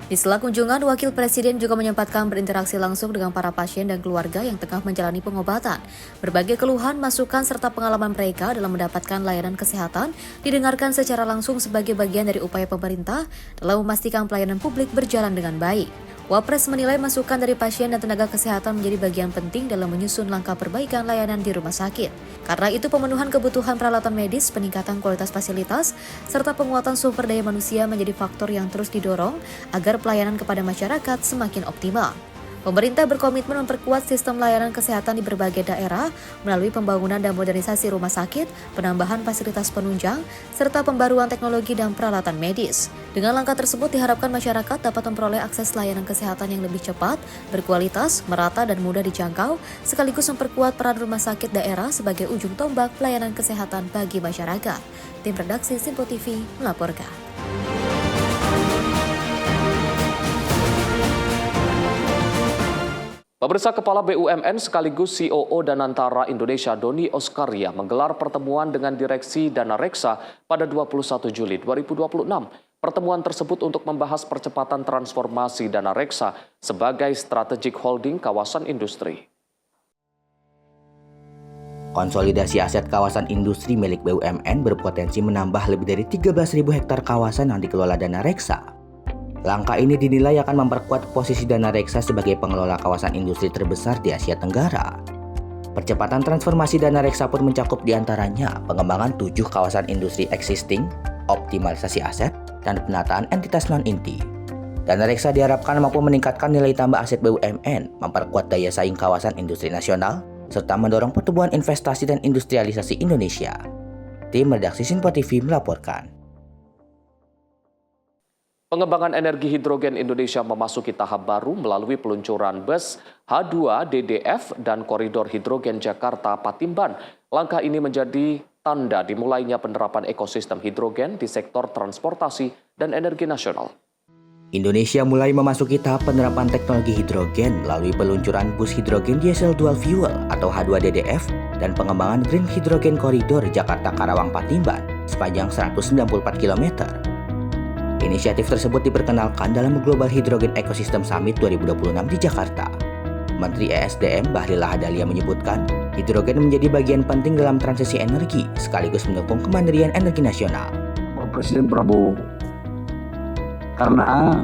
Di sela kunjungan, Wakil Presiden juga menyempatkan berinteraksi langsung dengan para pasien dan keluarga yang tengah menjalani pengobatan. Berbagai keluhan, masukan, serta pengalaman mereka dalam mendapatkan layanan kesehatan didengarkan secara langsung sebagai bagian dari upaya pemerintah dalam memastikan pelayanan publik berjalan dengan baik. Wapres menilai masukan dari pasien dan tenaga kesehatan menjadi bagian penting dalam menyusun langkah perbaikan layanan di rumah sakit. Karena itu, pemenuhan kebutuhan peralatan medis, peningkatan kualitas fasilitas, serta penguatan sumber daya manusia menjadi faktor yang terus didorong agar pelayanan kepada masyarakat semakin optimal. Pemerintah berkomitmen memperkuat sistem layanan kesehatan di berbagai daerah melalui pembangunan dan modernisasi rumah sakit, penambahan fasilitas penunjang, serta pembaruan teknologi dan peralatan medis. Dengan langkah tersebut diharapkan masyarakat dapat memperoleh akses layanan kesehatan yang lebih cepat, berkualitas, merata, dan mudah dijangkau, sekaligus memperkuat peran rumah sakit daerah sebagai ujung tombak pelayanan kesehatan bagi masyarakat. Tim Redaksi Sinpo TV melaporkan. Pemirsa, Kepala BUMN sekaligus COO Danantara Indonesia Doni Oskaria menggelar pertemuan dengan Direksi Dana Reksa pada 21 Juli 2026. Pertemuan tersebut untuk membahas percepatan transformasi Dana Reksa sebagai strategic holding kawasan industri. Konsolidasi aset kawasan industri milik BUMN berpotensi menambah lebih dari 13.000 hektar kawasan yang dikelola Dana Reksa. Langkah ini dinilai akan memperkuat posisi Dana Reksa sebagai pengelola kawasan industri terbesar di Asia Tenggara. Percepatan transformasi Dana Reksa pun mencakup diantaranya pengembangan 7 kawasan industri existing, optimalisasi aset, dan penataan entitas non-inti. Dana Reksa diharapkan mampu meningkatkan nilai tambah aset BUMN, memperkuat daya saing kawasan industri nasional, serta mendorong pertumbuhan investasi dan industrialisasi Indonesia. Tim Redaksi Sinpo TV melaporkan. Pengembangan energi hidrogen Indonesia memasuki tahap baru melalui peluncuran bus H2 DDF dan koridor hidrogen Jakarta-Patimban. Langkah ini menjadi tanda dimulainya penerapan ekosistem hidrogen di sektor transportasi dan energi nasional. Indonesia mulai memasuki tahap penerapan teknologi hidrogen melalui peluncuran bus hidrogen diesel dual fuel atau H2 DDF dan pengembangan Green Hydrogen Corridor Jakarta-Karawang-Patimban sepanjang 194 km. Inisiatif tersebut diperkenalkan dalam Global Hydrogen Ecosystem Summit 2026 di Jakarta. Menteri ESDM Bahlil Lahadalia menyebutkan, hidrogen menjadi bagian penting dalam transisi energi, sekaligus mendukung kemandirian energi nasional. Presiden Prabowo, karena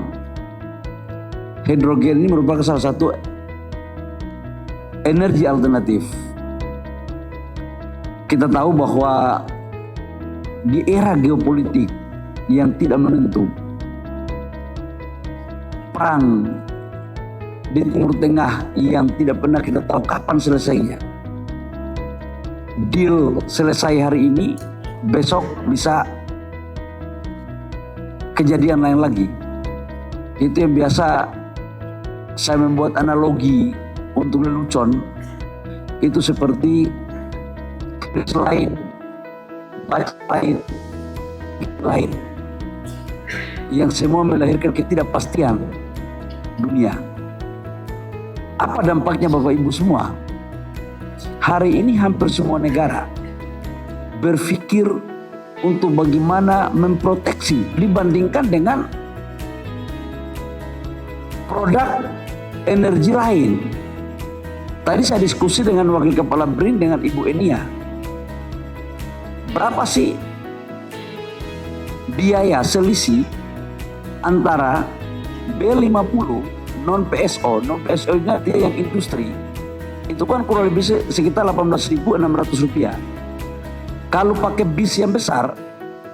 hidrogen ini merupakan salah satu energi alternatif. Kita tahu bahwa di era geopolitik yang tidak menentu, perang di Timur Tengah yang tidak pernah kita tahu kapan selesainya. Deal selesai hari ini, besok bisa kejadian lain lagi. Itu yang biasa saya membuat analogi untuk lelucon. Itu seperti lain, lain yang semua melahirkan ketidakpastian dunia. Apa dampaknya Bapak Ibu semua? hari ini hampir semua negara berpikir untuk bagaimana memproteksi dibandingkan dengan produk energi lain. Tadi saya diskusi dengan Wakil Kepala BRIN dengan Ibu Enia. Berapa sih biaya selisih antara B50 non-PSO ini artinya yang industri, itu kan kurang lebih sekitar Rp18.600. Kalau pakai bis yang besar,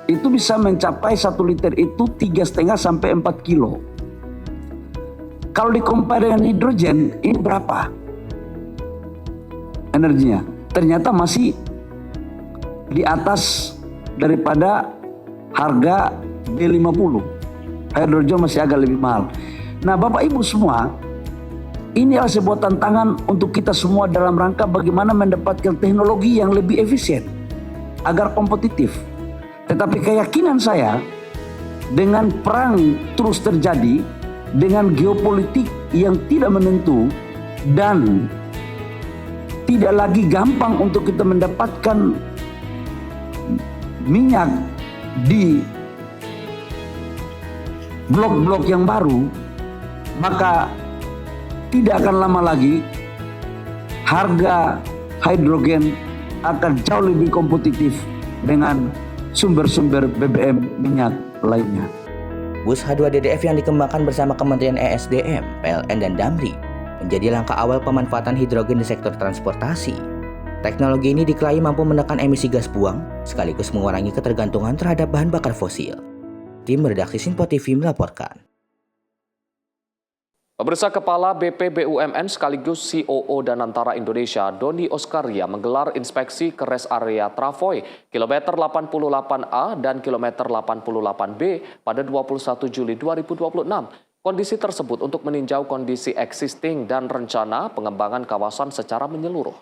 itu bisa mencapai 1 liter itu 3,5 sampai 4 kilo. Kalau di-compare dengan hidrogen, ini berapa energinya? Ternyata masih di atas daripada harga B50. Hidrogen masih agak lebih mahal. Nah, Bapak Ibu semua, ini adalah sebuah tantangan untuk kita semua dalam rangka bagaimana mendapatkan teknologi yang lebih efisien agar kompetitif. Tetapi keyakinan saya, dengan perang terus terjadi, dengan geopolitik yang tidak menentu dan tidak lagi gampang untuk kita mendapatkan minyak di blok-blok yang baru, maka tidak akan lama lagi harga hidrogen akan jauh lebih kompetitif dengan sumber-sumber BBM minyak lainnya. Bus H2DDF yang dikembangkan bersama Kementerian ESDM, PLN, dan Damri menjadi langkah awal pemanfaatan hidrogen di sektor transportasi. Teknologi ini diklaim mampu menekan emisi gas buang, sekaligus mengurangi ketergantungan terhadap bahan bakar fosil. Tim redaksi Sinpo TV melaporkan. Pemirsa, Kepala BPBUMN sekaligus COO Danantara Indonesia, Doni Oskaria, menggelar inspeksi ke rest area Travoy, kilometer 88A dan kilometer 88B pada 21 Juli 2026. Kondisi tersebut untuk meninjau kondisi existing dan rencana pengembangan kawasan secara menyeluruh.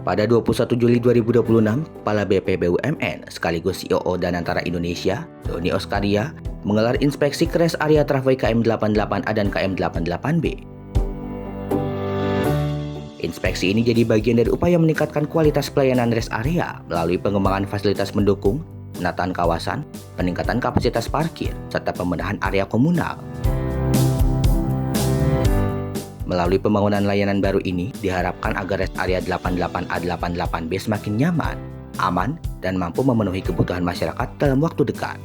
Pada 21 Juli 2026, Kepala BPBUMN sekaligus COO Danantara Indonesia, Doni Oskaria, menggelar inspeksi ke rest area Travoy KM88A dan KM88B. Inspeksi ini jadi bagian dari upaya meningkatkan kualitas pelayanan rest area melalui pengembangan fasilitas mendukung, penataan kawasan, peningkatan kapasitas parkir, serta pembenahan area komunal. Melalui pembangunan layanan baru ini, diharapkan agar rest area 88A-88B semakin nyaman, aman, dan mampu memenuhi kebutuhan masyarakat dalam waktu dekat.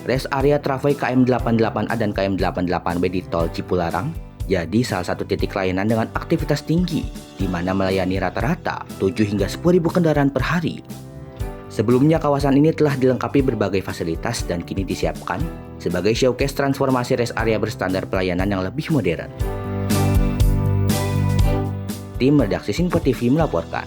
Rest area Travoy KM88A dan KM88B di Tol Cipularang jadi salah satu titik layanan dengan aktivitas tinggi, di mana melayani rata-rata 7 hingga 10.000 kendaraan per hari. Sebelumnya kawasan ini telah dilengkapi berbagai fasilitas dan kini disiapkan sebagai showcase transformasi rest area berstandar pelayanan yang lebih modern. Tim redaksi Sinpo TV melaporkan.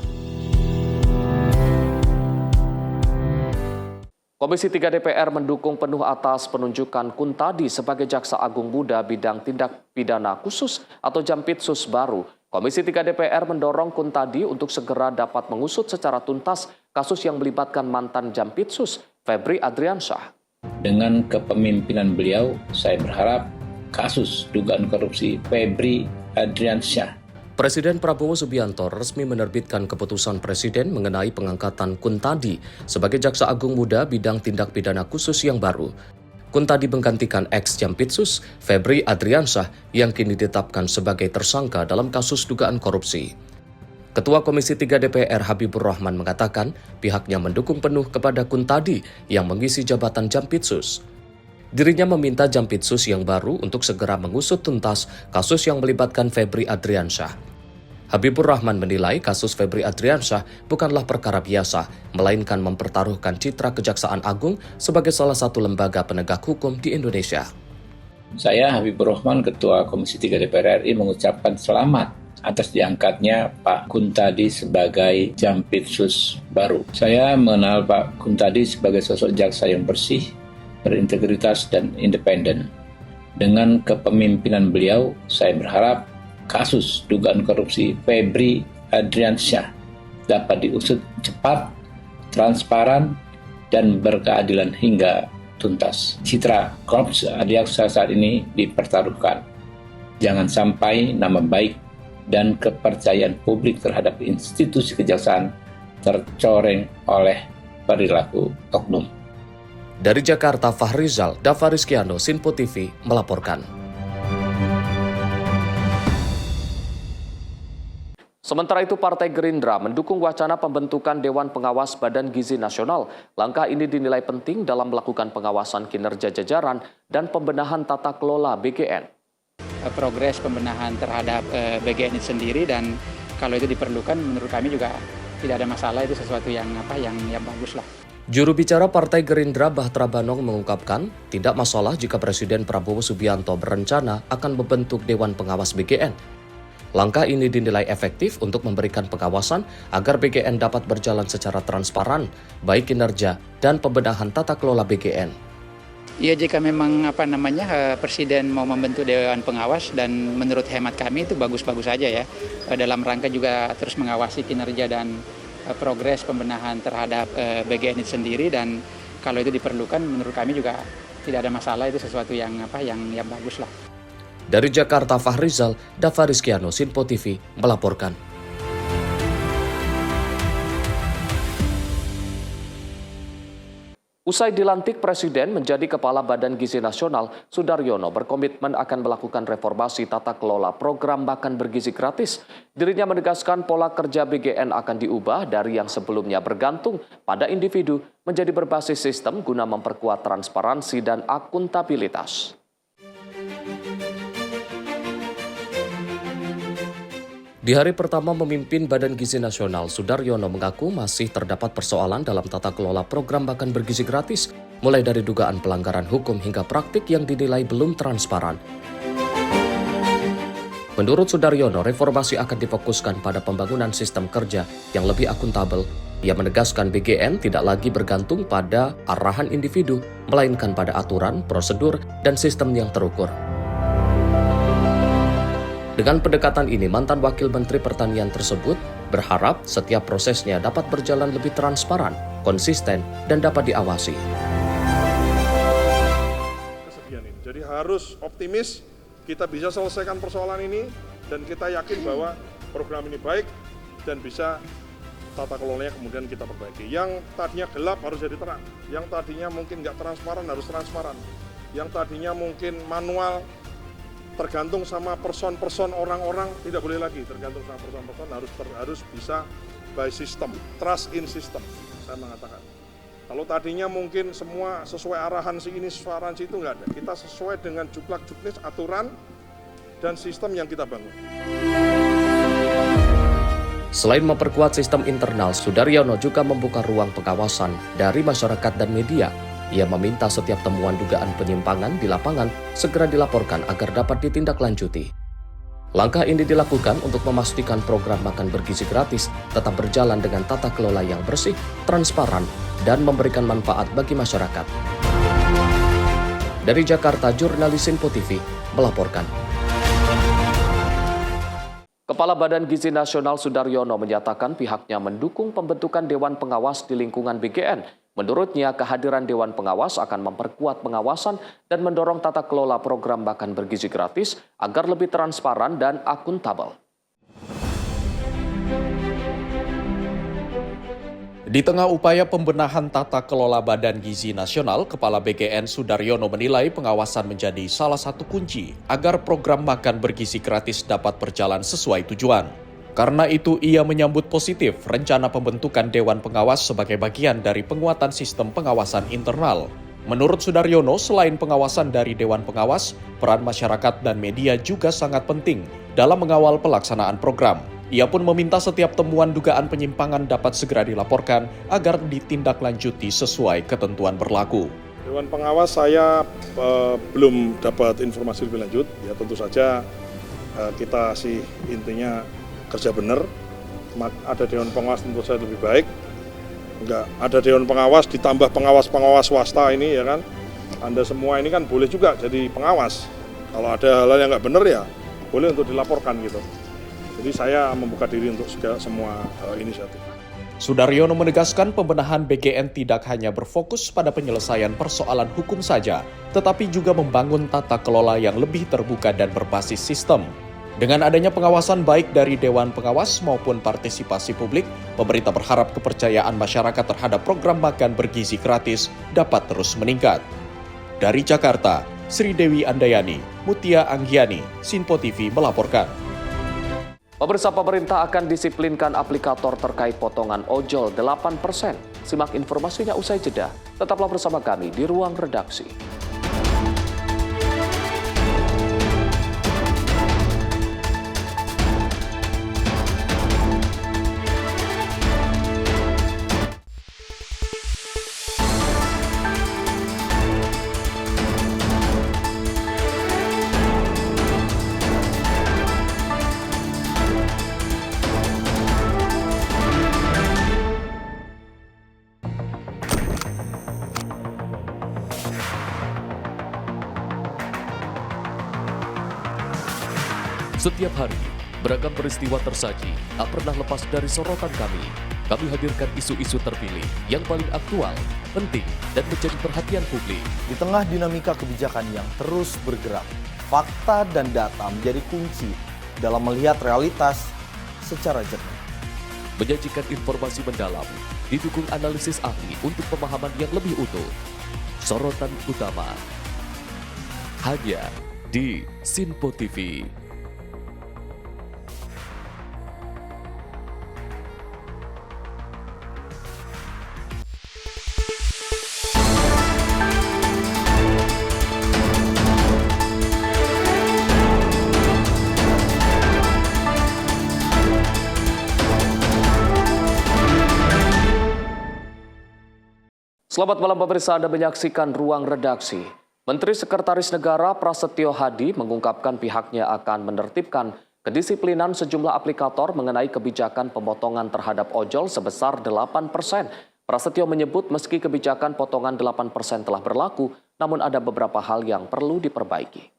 Komisi 3 DPR mendukung penuh atas penunjukan Kuntadi sebagai Jaksa Agung Muda bidang tindak pidana khusus atau Jampitsus baru. Komisi 3 DPR mendorong Kuntadi untuk segera dapat mengusut secara tuntas kasus yang melibatkan mantan Jampitsus, Febri Adriansyah. Dengan kepemimpinan beliau, saya berharap kasus dugaan korupsi Febri Adriansyah. Presiden Prabowo Subianto resmi menerbitkan keputusan Presiden mengenai pengangkatan Kuntadi sebagai Jaksa Agung Muda bidang tindak pidana khusus yang baru. Kuntadi menggantikan ex-Jampitsus Febri Adriansyah yang kini ditetapkan sebagai tersangka dalam kasus dugaan korupsi. Ketua Komisi 3 DPR Habibur Rahman mengatakan pihaknya mendukung penuh kepada Kuntadi yang mengisi jabatan Jampitsus. Dirinya meminta Jampitsus yang baru untuk segera mengusut tuntas kasus yang melibatkan Febri Adriansyah. Habibur Rahman menilai kasus Febri Adriansyah bukanlah perkara biasa, melainkan mempertaruhkan citra Kejaksaan Agung sebagai salah satu lembaga penegak hukum di Indonesia. Saya Habibur Rahman, Ketua Komisi 3 DPR RI, mengucapkan selamat atas diangkatnya Pak Kuntadi sebagai Jampitsus baru. Saya mengenal Pak Kuntadi sebagai sosok jaksa yang bersih, berintegritas, dan independen. Dengan kepemimpinan beliau, saya berharap kasus dugaan korupsi Febri Adriansyah dapat diusut cepat, transparan, dan berkeadilan hingga tuntas. Citra Korps Adiaksa saat ini dipertaruhkan. Jangan sampai nama baik dan kepercayaan publik terhadap institusi kejaksaan tercoreng oleh perilaku oknum. Dari Jakarta, Fahrizal, Dava Rizkiano, Sinpo TV melaporkan. Sementara itu, Partai Gerindra mendukung wacana pembentukan Dewan Pengawas Badan Gizi Nasional. Langkah ini dinilai penting dalam melakukan pengawasan kinerja jajaran dan pembenahan tata kelola BGN. Progres pembenahan terhadap BGN itu sendiri, dan kalau itu diperlukan menurut kami juga tidak ada masalah, itu sesuatu yang bagus lah. Juru bicara Partai Gerindra Bahtera Banong mengungkapkan tidak masalah jika Presiden Prabowo Subianto berencana akan membentuk Dewan Pengawas BGN. Langkah ini dinilai efektif untuk memberikan pengawasan agar BGN dapat berjalan secara transparan, baik kinerja dan pembenahan tata kelola BGN. Ya, jika memang Presiden mau membentuk Dewan Pengawas, dan menurut hemat kami itu bagus-bagus saja ya, dalam rangka juga terus mengawasi kinerja dan progres pembenahan terhadap BGN itu sendiri, dan kalau itu diperlukan menurut kami juga tidak ada masalah, itu sesuatu yang bagus lah. Dari Jakarta, Fahrizal, Dava Rizkiano, Sinpo TV melaporkan. Usai dilantik Presiden menjadi Kepala Badan Gizi Nasional, Sudaryono berkomitmen akan melakukan reformasi tata kelola program makan bergizi gratis. Dirinya menegaskan pola kerja BGN akan diubah dari yang sebelumnya bergantung pada individu menjadi berbasis sistem guna memperkuat transparansi dan akuntabilitas. Di hari pertama memimpin Badan Gizi Nasional, Sudaryono mengaku masih terdapat persoalan dalam tata kelola program makan bergizi gratis, mulai dari dugaan pelanggaran hukum hingga praktik yang dinilai belum transparan. Menurut Sudaryono, reformasi akan difokuskan pada pembangunan sistem kerja yang lebih akuntabel. Ia menegaskan BGN tidak lagi bergantung pada arahan individu, melainkan pada aturan, prosedur, dan sistem yang terukur. Dengan pendekatan ini, mantan Wakil Menteri Pertanian tersebut berharap setiap prosesnya dapat berjalan lebih transparan, konsisten, dan dapat diawasi. Jadi harus optimis, kita bisa selesaikan persoalan ini, dan kita yakin bahwa program ini baik dan bisa tata kelolanya kemudian kita perbaiki. Yang tadinya gelap harus jadi terang, yang tadinya mungkin nggak transparan harus transparan, yang tadinya mungkin manual, tergantung sama person-person orang-orang, tidak boleh lagi tergantung sama person-person, harus bisa by system, trust in system, saya mengatakan. Kalau tadinya mungkin semua sesuai arahan si ini, sesuai arahan si itu, nggak ada. Kita sesuai dengan juklak-juknis, aturan, dan sistem yang kita bangun. Selain memperkuat sistem internal, Sudaryono juga membuka ruang pengawasan dari masyarakat dan media. Ia meminta setiap temuan dugaan penyimpangan di lapangan segera dilaporkan agar dapat ditindaklanjuti. Langkah ini dilakukan untuk memastikan program makan bergizi gratis tetap berjalan dengan tata kelola yang bersih, transparan, dan memberikan manfaat bagi masyarakat. Dari Jakarta, jurnalis Sinpo TV melaporkan. Kepala Badan Gizi Nasional Sudaryono menyatakan pihaknya mendukung pembentukan Dewan Pengawas di lingkungan BGN. Menurutnya, kehadiran Dewan Pengawas akan memperkuat pengawasan dan mendorong tata kelola program makan bergizi gratis agar lebih transparan dan akuntabel. Di tengah upaya pembenahan tata kelola Badan Gizi Nasional, Kepala BGN Sudaryono menilai pengawasan menjadi salah satu kunci agar program makan bergizi gratis dapat berjalan sesuai tujuan. Karena itu, ia menyambut positif rencana pembentukan Dewan Pengawas sebagai bagian dari penguatan sistem pengawasan internal. Menurut Sudaryono, selain pengawasan dari Dewan Pengawas, peran masyarakat dan media juga sangat penting dalam mengawal pelaksanaan program. Ia pun meminta setiap temuan dugaan penyimpangan dapat segera dilaporkan agar ditindaklanjuti sesuai ketentuan berlaku. Dewan Pengawas saya belum dapat informasi lebih lanjut. Ya tentu saja kita sih intinya kerja benar, ada Dewan Pengawas tentu saja lebih baik. Enggak ada Dewan Pengawas ditambah pengawas-pengawas swasta ini ya kan. Anda semua ini kan boleh juga jadi pengawas. Kalau ada hal-hal yang nggak benar ya boleh untuk dilaporkan gitu. Jadi saya membuka diri untuk semua inisiatif. Sudaryono menegaskan pembenahan BGN tidak hanya berfokus pada penyelesaian persoalan hukum saja, tetapi juga membangun tata kelola yang lebih terbuka dan berbasis sistem. Dengan adanya pengawasan baik dari Dewan Pengawas maupun partisipasi publik, pemerintah berharap kepercayaan masyarakat terhadap program makan bergizi gratis dapat terus meningkat. Dari Jakarta, Sri Dewi Andayani, Mutia Anggiani, Sinpo TV melaporkan. Pemirsa, pemerintah akan disiplinkan aplikator terkait potongan ojol 8%. Simak informasinya usai jeda. Tetaplah bersama kami di Ruang Redaksi. Setiap hari, beragam peristiwa tersaji tak pernah lepas dari sorotan kami. Kami hadirkan isu-isu terpilih yang paling aktual, penting, dan menjadi perhatian publik. Di tengah dinamika kebijakan yang terus bergerak, fakta dan data menjadi kunci dalam melihat realitas secara jernih. Menyajikan informasi mendalam, didukung analisis ahli untuk pemahaman yang lebih utuh. Sorotan utama hanya di Sinpo TV. Selamat malam pemirsa, Anda menyaksikan Ruang Redaksi. Menteri Sekretaris Negara Prasetyo Hadi mengungkapkan pihaknya akan menertibkan kedisiplinan sejumlah aplikator mengenai kebijakan pemotongan terhadap ojol sebesar 8%. Prasetyo menyebut meski kebijakan potongan 8% telah berlaku, namun ada beberapa hal yang perlu diperbaiki.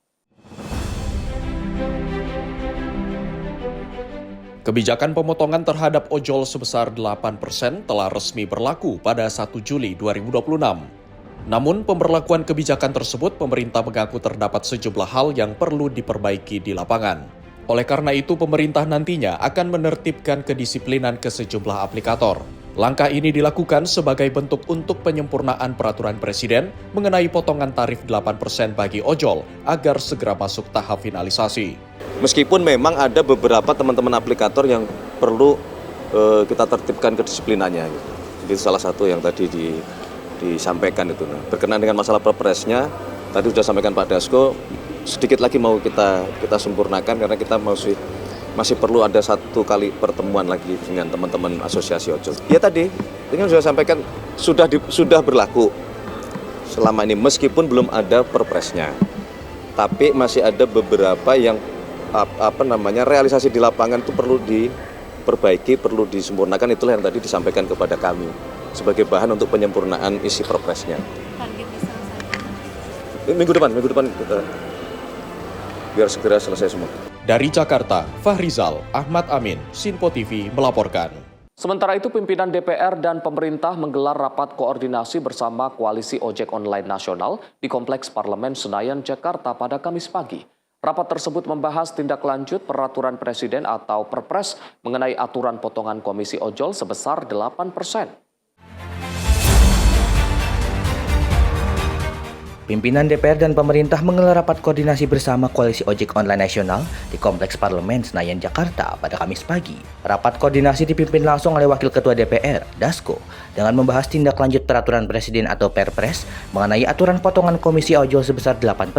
Kebijakan pemotongan terhadap ojol sebesar 8% telah resmi berlaku pada 1 Juli 2026. Namun pemberlakuan kebijakan tersebut pemerintah mengaku terdapat sejumlah hal yang perlu diperbaiki di lapangan. Oleh karena itu pemerintah nantinya akan menertibkan kedisiplinan ke sejumlah aplikator. Langkah ini dilakukan sebagai bentuk untuk penyempurnaan peraturan Presiden mengenai potongan tarif 8% bagi ojol agar segera masuk tahap finalisasi. Meskipun memang ada beberapa teman-teman aplikator yang perlu kita tertibkan kedisiplinannya. Jadi salah satu yang tadi disampaikan itu. Berkenaan dengan masalah perpresnya, tadi sudah sampaikan Pak Dasko, sedikit lagi mau kita sempurnakan karena kita masih perlu ada satu kali pertemuan lagi dengan teman-teman asosiasi ojol. Ya tadi, ini kan sudah sampaikan sudah berlaku selama ini meskipun belum ada perpresnya. Tapi masih ada beberapa yang realisasi di lapangan itu perlu diperbaiki, perlu disempurnakan. Itulah yang tadi disampaikan kepada kami sebagai bahan untuk penyempurnaan isi perpresnya. Target bisa Minggu depan kita biar segera selesai semua. Dari Jakarta, Fahrizal Ahmad Amin, Sinpo TV melaporkan. Sementara itu, pimpinan DPR dan pemerintah menggelar rapat koordinasi bersama Koalisi Ojek Online Nasional di Kompleks Parlemen Senayan, Jakarta pada Kamis pagi. Rapat tersebut membahas tindak lanjut peraturan Presiden atau Perpres mengenai aturan potongan komisi ojol sebesar 8%. Pimpinan DPR dan pemerintah menggelar rapat koordinasi bersama Koalisi Ojek Online Nasional di Kompleks Parlemen Senayan, Jakarta pada Kamis pagi. Rapat koordinasi dipimpin langsung oleh Wakil Ketua DPR, Dasko, dengan membahas tindak lanjut peraturan Presiden atau Perpres mengenai aturan potongan komisi ojol sebesar 8%.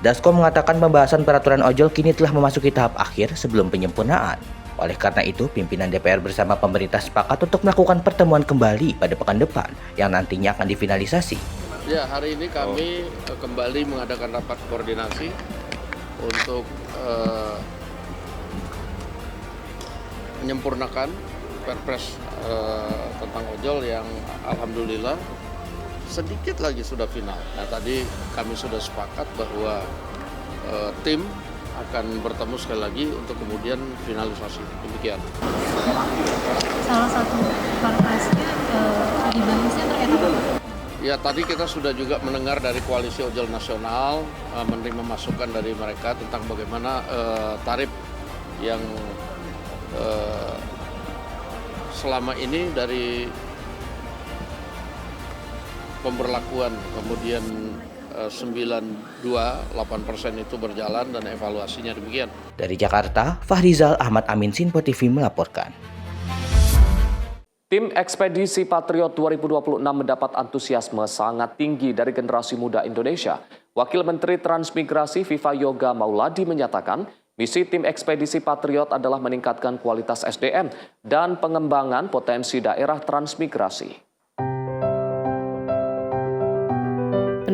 Dasko mengatakan pembahasan peraturan ojol kini telah memasuki tahap akhir sebelum penyempurnaan. Oleh karena itu, pimpinan DPR bersama pemerintah sepakat untuk melakukan pertemuan kembali pada pekan depan yang nantinya akan difinalisasi. Ya, hari ini kami kembali mengadakan rapat koordinasi untuk menyempurnakan Perpres tentang ojol yang alhamdulillah sedikit lagi sudah final. Nah, tadi kami sudah sepakat bahwa tim akan bertemu sekali lagi untuk kemudian finalisasi. Demikian. Salah satu perpresnya dibahasnya terkait apa? Ya, tadi kita sudah juga mendengar dari Koalisi Ojol Nasional menerima masukan dari mereka tentang bagaimana tarif yang selama ini dari pemberlakuan kemudian 9,28% itu berjalan dan evaluasinya demikian. Dari Jakarta, Fahrizal Ahmad Amin, Sinpo TV melaporkan. Tim Ekspedisi Patriot 2026 mendapat antusiasme sangat tinggi dari generasi muda Indonesia. Wakil Menteri Transmigrasi Viva Yoga Mauladi menyatakan, misi tim Ekspedisi Patriot adalah meningkatkan kualitas SDM dan pengembangan potensi daerah transmigrasi.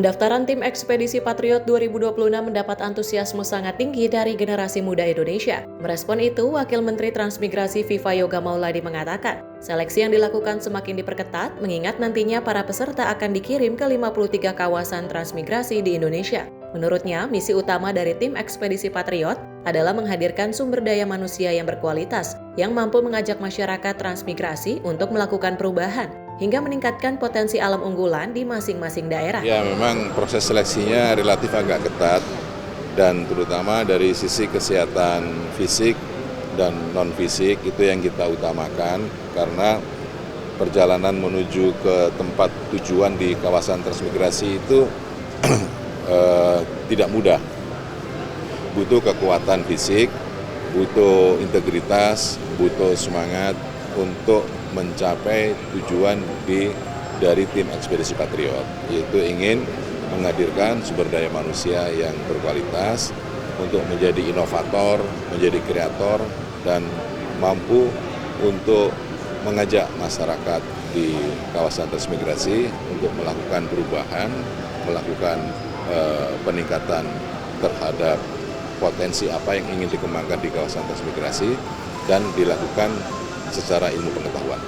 Pendaftaran tim Ekspedisi Patriot 2026 mendapat antusiasme sangat tinggi dari generasi muda Indonesia. Merespon itu, Wakil Menteri Transmigrasi Viva Yoga Mauladi mengatakan, seleksi yang dilakukan semakin diperketat mengingat nantinya para peserta akan dikirim ke 53 kawasan transmigrasi di Indonesia. Menurutnya, misi utama dari tim Ekspedisi Patriot adalah menghadirkan sumber daya manusia yang berkualitas, yang mampu mengajak masyarakat transmigrasi untuk melakukan perubahan, hingga meningkatkan potensi alam unggulan di masing-masing daerah. Ya, memang proses seleksinya relatif agak ketat, dan terutama dari sisi kesehatan fisik dan non-fisik itu yang kita utamakan, karena perjalanan menuju ke tempat tujuan di kawasan transmigrasi itu tidak mudah. Butuh kekuatan fisik, butuh integritas, butuh semangat untuk mencapai tujuan dari tim Ekspedisi Patriot, yaitu ingin menghadirkan sumber daya manusia yang berkualitas untuk menjadi inovator, menjadi kreator, dan mampu untuk mengajak masyarakat di kawasan transmigrasi untuk melakukan perubahan, melakukan peningkatan terhadap potensi apa yang ingin dikembangkan di kawasan transmigrasi, dan dilakukan secara ilmu pengetahuan.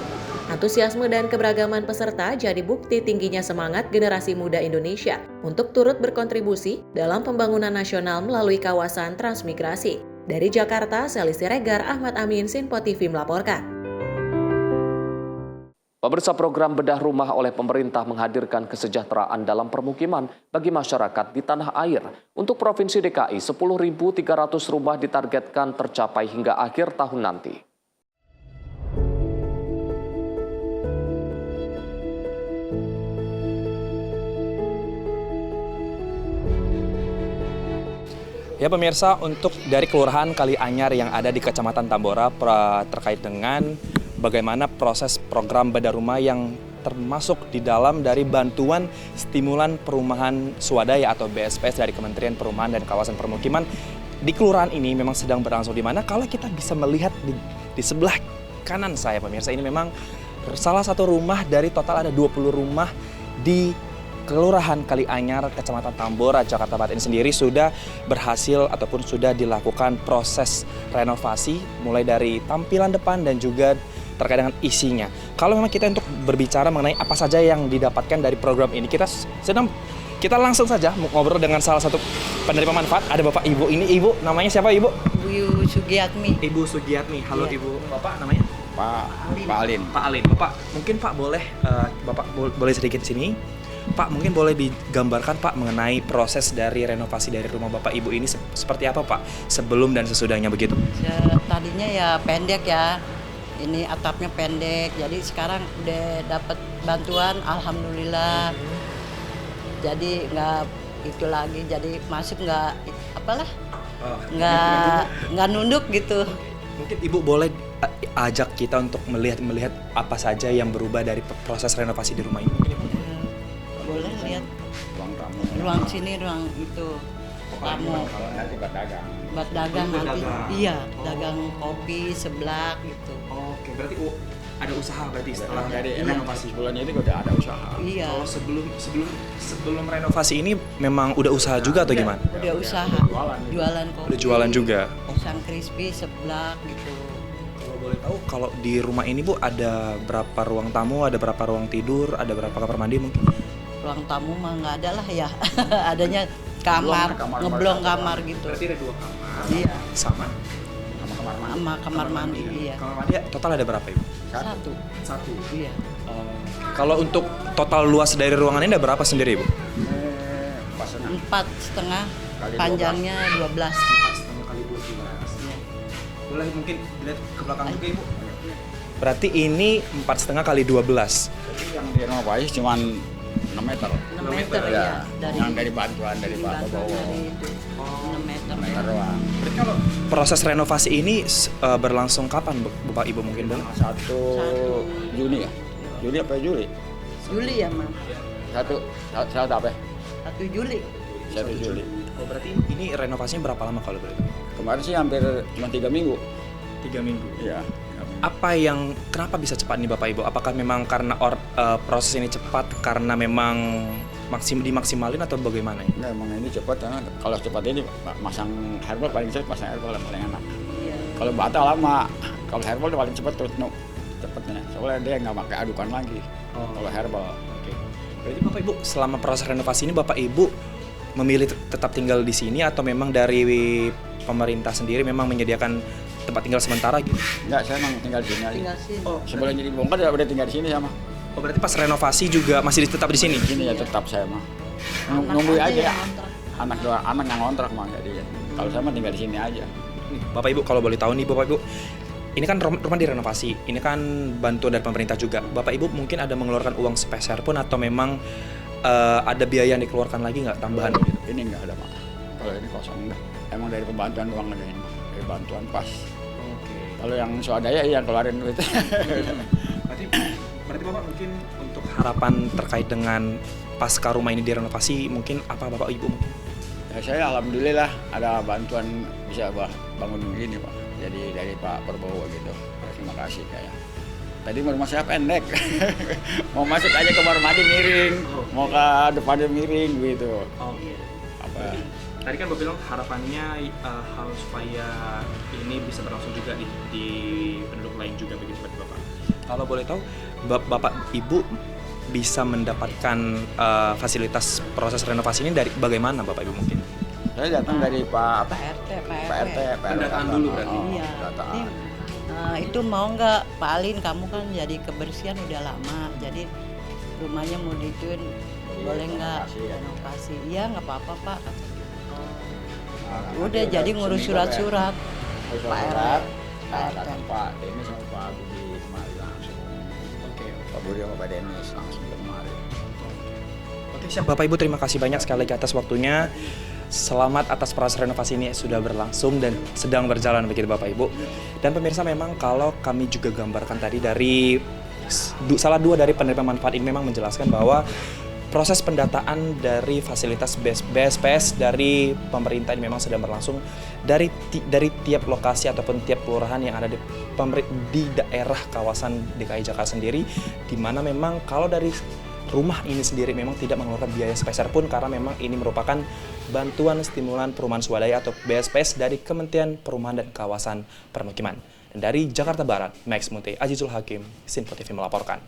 Antusiasme dan keberagaman peserta jadi bukti tingginya semangat generasi muda Indonesia untuk turut berkontribusi dalam pembangunan nasional melalui kawasan transmigrasi. Dari Jakarta, Seli Siregar, Ahmad Amin, Sinpo TV melaporkan. Pemirsa, program bedah rumah oleh pemerintah menghadirkan kesejahteraan dalam permukiman bagi masyarakat di tanah air. Untuk Provinsi DKI, 10.300 rumah ditargetkan tercapai hingga akhir tahun nanti. Ya pemirsa, untuk dari Kelurahan Kalianyar yang ada di Kecamatan Tambora terkait dengan bagaimana proses program bedah rumah yang termasuk di dalam dari bantuan stimulan perumahan swadaya atau BSPS dari Kementerian Perumahan dan Kawasan Permukiman di kelurahan ini memang sedang berlangsung, di mana kalau kita bisa melihat di sebelah kanan saya pemirsa, ini memang salah satu rumah dari total ada 20 rumah di Kelurahan Kalianyar, Kecamatan Tambora, Jakarta Barat ini sendiri sudah berhasil ataupun sudah dilakukan proses renovasi mulai dari tampilan depan dan juga terkait dengan isinya. Kalau memang kita untuk berbicara mengenai apa saja yang didapatkan dari program ini, kita langsung saja ngobrol dengan salah satu penerima manfaat. Ada Bapak Ibu ini. Ibu, namanya siapa Ibu? Ibu Sugiatmi. Ibu Sugiatmi. Halo Iya. Ibu. Bapak namanya? Pak Alin. Pak Alin. Bapak, mungkin Pak boleh Bapak boleh sedikit sini. Pak, mungkin boleh digambarkan Pak mengenai proses dari renovasi dari rumah Bapak Ibu ini seperti apa Pak? Sebelum dan sesudahnya begitu. Tadinya ya pendek ya. Ini atapnya pendek, jadi sekarang udah dapat bantuan, alhamdulillah. Jadi nggak itu lagi, jadi masuk nggak apalah, nggak nunduk gitu. Mungkin Ibu boleh ajak kita untuk melihat apa saja yang berubah dari proses renovasi di rumah ini. Boleh lihat ruang sini, ruang itu tamu. Buat dagang nanti, iya, dagang kopi seblak gitu. Oke, berarti ada usaha berarti setelah Iya. renovasi. Bulan ini udah ada usaha. Iya. Kalau sebelum renovasi ini memang udah usaha juga atau gimana? Udah usaha, jualan kopi. Udah jualan juga. Pisang crispy seblak gitu. Kalau boleh tahu, kalau di rumah ini Bu ada berapa ruang tamu, ada berapa ruang tidur, ada berapa kamar mandi mungkin? Ruang tamu mah nggak ada lah ya. Adanya kamar, ngeblong kamar gitu. Berarti ada 2 kamar. Iya. Sama Kamar mandi, iya. Kamar mandi total ada berapa, Ibu? Satu. Iya. Kalau untuk total luas dari ruangan ini ada berapa sendiri, Ibu? 4,5, panjangnya 12. 4,5 kali 12. Boleh mungkin lihat ke belakang juga, Ibu. Berarti ini 4,5 kali 12. Jadi yang direnovasi cuma 6 meter. 6 meter ya. Yang dari bantuan dari Pak Prabowo. 6 meter. Doang. Berarti kalau proses renovasi ini berlangsung kapan, Bapak Ibu mungkin boleh? 1 Juni ya? Juni apa Juli? Juli ya, Mas? 1 apa? 1 Juli. 1 Juli. Oh, berarti ini renovasinya berapa lama kalau boleh? Kemarin sih hampir cuma 3 minggu. 3 minggu? Iya. Kenapa bisa cepat nih Bapak Ibu? Apakah memang karena proses ini cepat karena memang dimaksimalin atau bagaimana? Enggak, emang ini cepat karena kalau cepat ini masang herbal paling cepat, pasang herbal paling enak. Iya. Kalau bata lama, kalau herbal paling cepat terus cepatnya. Soalnya dia nggak pakai adukan lagi. Kalau herbal. Oke. Berarti Bapak Ibu selama proses renovasi ini Bapak Ibu memilih tetap tinggal di sini atau memang dari pemerintah sendiri memang menyediakan tempat tinggal sementara gitu? Enggak, saya memang tinggal di sini aja. Tinggal sini. Oh, sebelum jadi bongkar ya udah tinggal di sini sama. Oh, berarti pas renovasi juga masih tetap di sini? Di sini ya tetap saya mah. Nunggu aja. Anak yang ngontrak mah jadi. Kalau saya mah tinggal di sini aja. Bapak Ibu kalau boleh tahu nih Bapak Ibu, ini kan rumah direnovasi, ini kan bantuan dari pemerintah juga. Bapak Ibu mungkin ada mengeluarkan uang sepeser pun atau memang ada biaya yang dikeluarkan lagi nggak tambahan? Ini nggak ada Pak. Kalau ini kosong enggak. Emang dari pembantuan doang aja ini. Dari bantuan pas. Kalau yang swadaya yang keluarin duit. Berarti Bapak mungkin untuk harapan terkait dengan pasca rumah ini direnovasi mungkin apa Bapak Ibu? Ya, saya alhamdulillah ada bantuan bisa bangun begini Pak. Jadi dari Pak Prabowo gitu. Terima kasih kayak. Tadi rumah saya pendek. Mau masuk aja ke kamar mandi miring, mau ke depannya miring gitu. Apa? Tadi kan Bapak bilang harapannya hal supaya ini bisa berlangsung juga di penduduk lain juga begitu Bapak. Kalau boleh tahu Bapak Ibu bisa mendapatkan fasilitas proses renovasi ini dari bagaimana Bapak Ibu mungkin? Saya datang dari Pak RT. Pendataan dulu berarti. Iya. Itu mau nggak Pak Alin, kamu kan jadi kebersihan udah lama, jadi rumahnya mau dituin boleh nggak renovasi? Iya nggak apa-apa Pak. Udah jadi ngurus surat-surat. Pak Denis sama Pak Budi kemarin langsung. Oke. Pak Budi sama Pak Denis langsung kemarin. Oke, siap Bapak Ibu, terima kasih banyak sekali lagi atas waktunya. Selamat atas proses renovasi ini sudah berlangsung dan sedang berjalan begitu Bapak Ibu. Dan pemirsa, memang kalau kami juga gambarkan tadi dari salah dua dari penerima manfaat ini memang menjelaskan bahwa proses pendataan dari fasilitas BSPS dari pemerintah ini memang sedang berlangsung dari tiap lokasi ataupun tiap kelurahan yang ada di daerah kawasan DKI Jakarta sendiri, di mana memang kalau dari rumah ini sendiri memang tidak mengeluarkan biaya sepeser pun karena memang ini merupakan bantuan stimulan perumahan swadaya atau BSPS dari Kementerian Perumahan dan Kawasan Permukiman. Dan dari Jakarta Barat, Max Munte, Azizul Hakim, Sinpo TV melaporkan.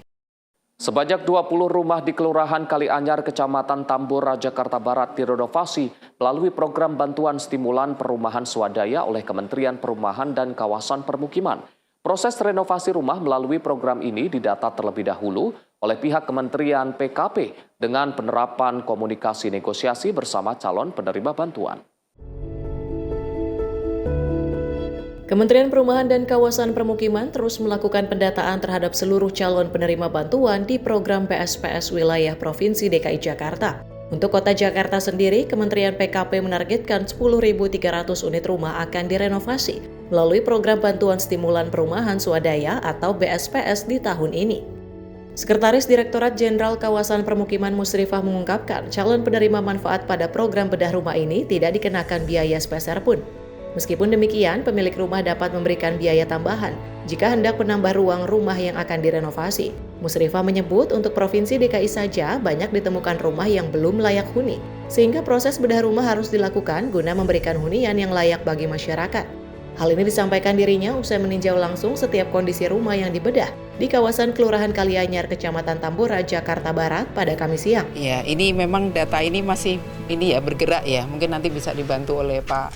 Sebanyak 20 rumah di Kelurahan Kalianyar, Kecamatan Tambora, Jakarta Barat direnovasi melalui program bantuan stimulan perumahan swadaya oleh Kementerian Perumahan dan Kawasan Permukiman. Proses renovasi rumah melalui program ini didata terlebih dahulu oleh pihak Kementerian PKP dengan penerapan komunikasi negosiasi bersama calon penerima bantuan. Kementerian Perumahan dan Kawasan Permukiman terus melakukan pendataan terhadap seluruh calon penerima bantuan di program BSPS wilayah Provinsi DKI Jakarta. Untuk Kota Jakarta sendiri, Kementerian PKP menargetkan 10.300 unit rumah akan direnovasi melalui program bantuan stimulan perumahan swadaya atau BSPS di tahun ini. Sekretaris Direktorat Jenderal Kawasan Permukiman Musrifah mengungkapkan, calon penerima manfaat pada program bedah rumah ini tidak dikenakan biaya sepeser pun. Meskipun demikian, pemilik rumah dapat memberikan biaya tambahan jika hendak menambah ruang rumah yang akan direnovasi. Musrifah menyebut untuk Provinsi DKI saja banyak ditemukan rumah yang belum layak huni, sehingga proses bedah rumah harus dilakukan guna memberikan hunian yang layak bagi masyarakat. Hal ini disampaikan dirinya usai meninjau langsung setiap kondisi rumah yang dibedah di kawasan Kelurahan Kalianyar, Kecamatan Tambora, Jakarta Barat pada Kamis siang. Ya, ini memang data ini masih bergerak ya. Mungkin nanti bisa dibantu oleh Pak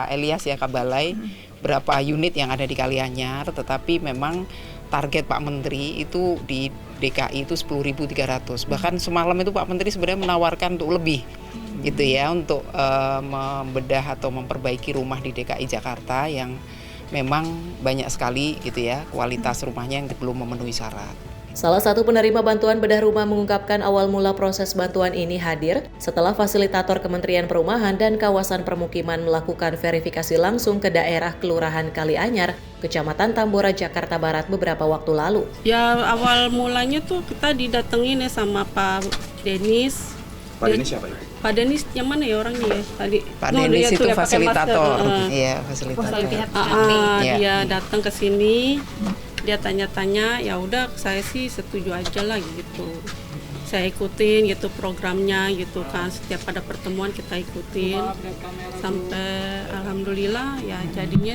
Elias ya Kabalai berapa unit yang ada di Kalianyar, tetapi memang target Pak Menteri itu di DKI itu 10.300. Bahkan semalam itu Pak Menteri sebenarnya menawarkan untuk lebih gitu ya, untuk membedah atau memperbaiki rumah di DKI Jakarta yang memang banyak sekali gitu ya kualitas rumahnya yang belum memenuhi syarat. Salah satu penerima bantuan bedah rumah mengungkapkan awal mula proses bantuan ini hadir setelah fasilitator Kementerian Perumahan dan Kawasan Permukiman melakukan verifikasi langsung ke daerah Kelurahan Kalianyar, Kecamatan Tambora, Jakarta Barat beberapa waktu lalu. Ya awal mulanya tuh kita didatengin ya sama Pak Denis. Pak Denis siapa ya? Pak Denis yang mana ya orangnya ya? Tadi Pak Denis itu fasilitator. Iya, fasilitator. Dia datang ke sini. Dia tanya-tanya, ya udah saya sih setuju aja lah gitu. Saya ikutin gitu programnya gitu kan, setiap ada pertemuan kita ikutin sampai alhamdulillah ya jadinya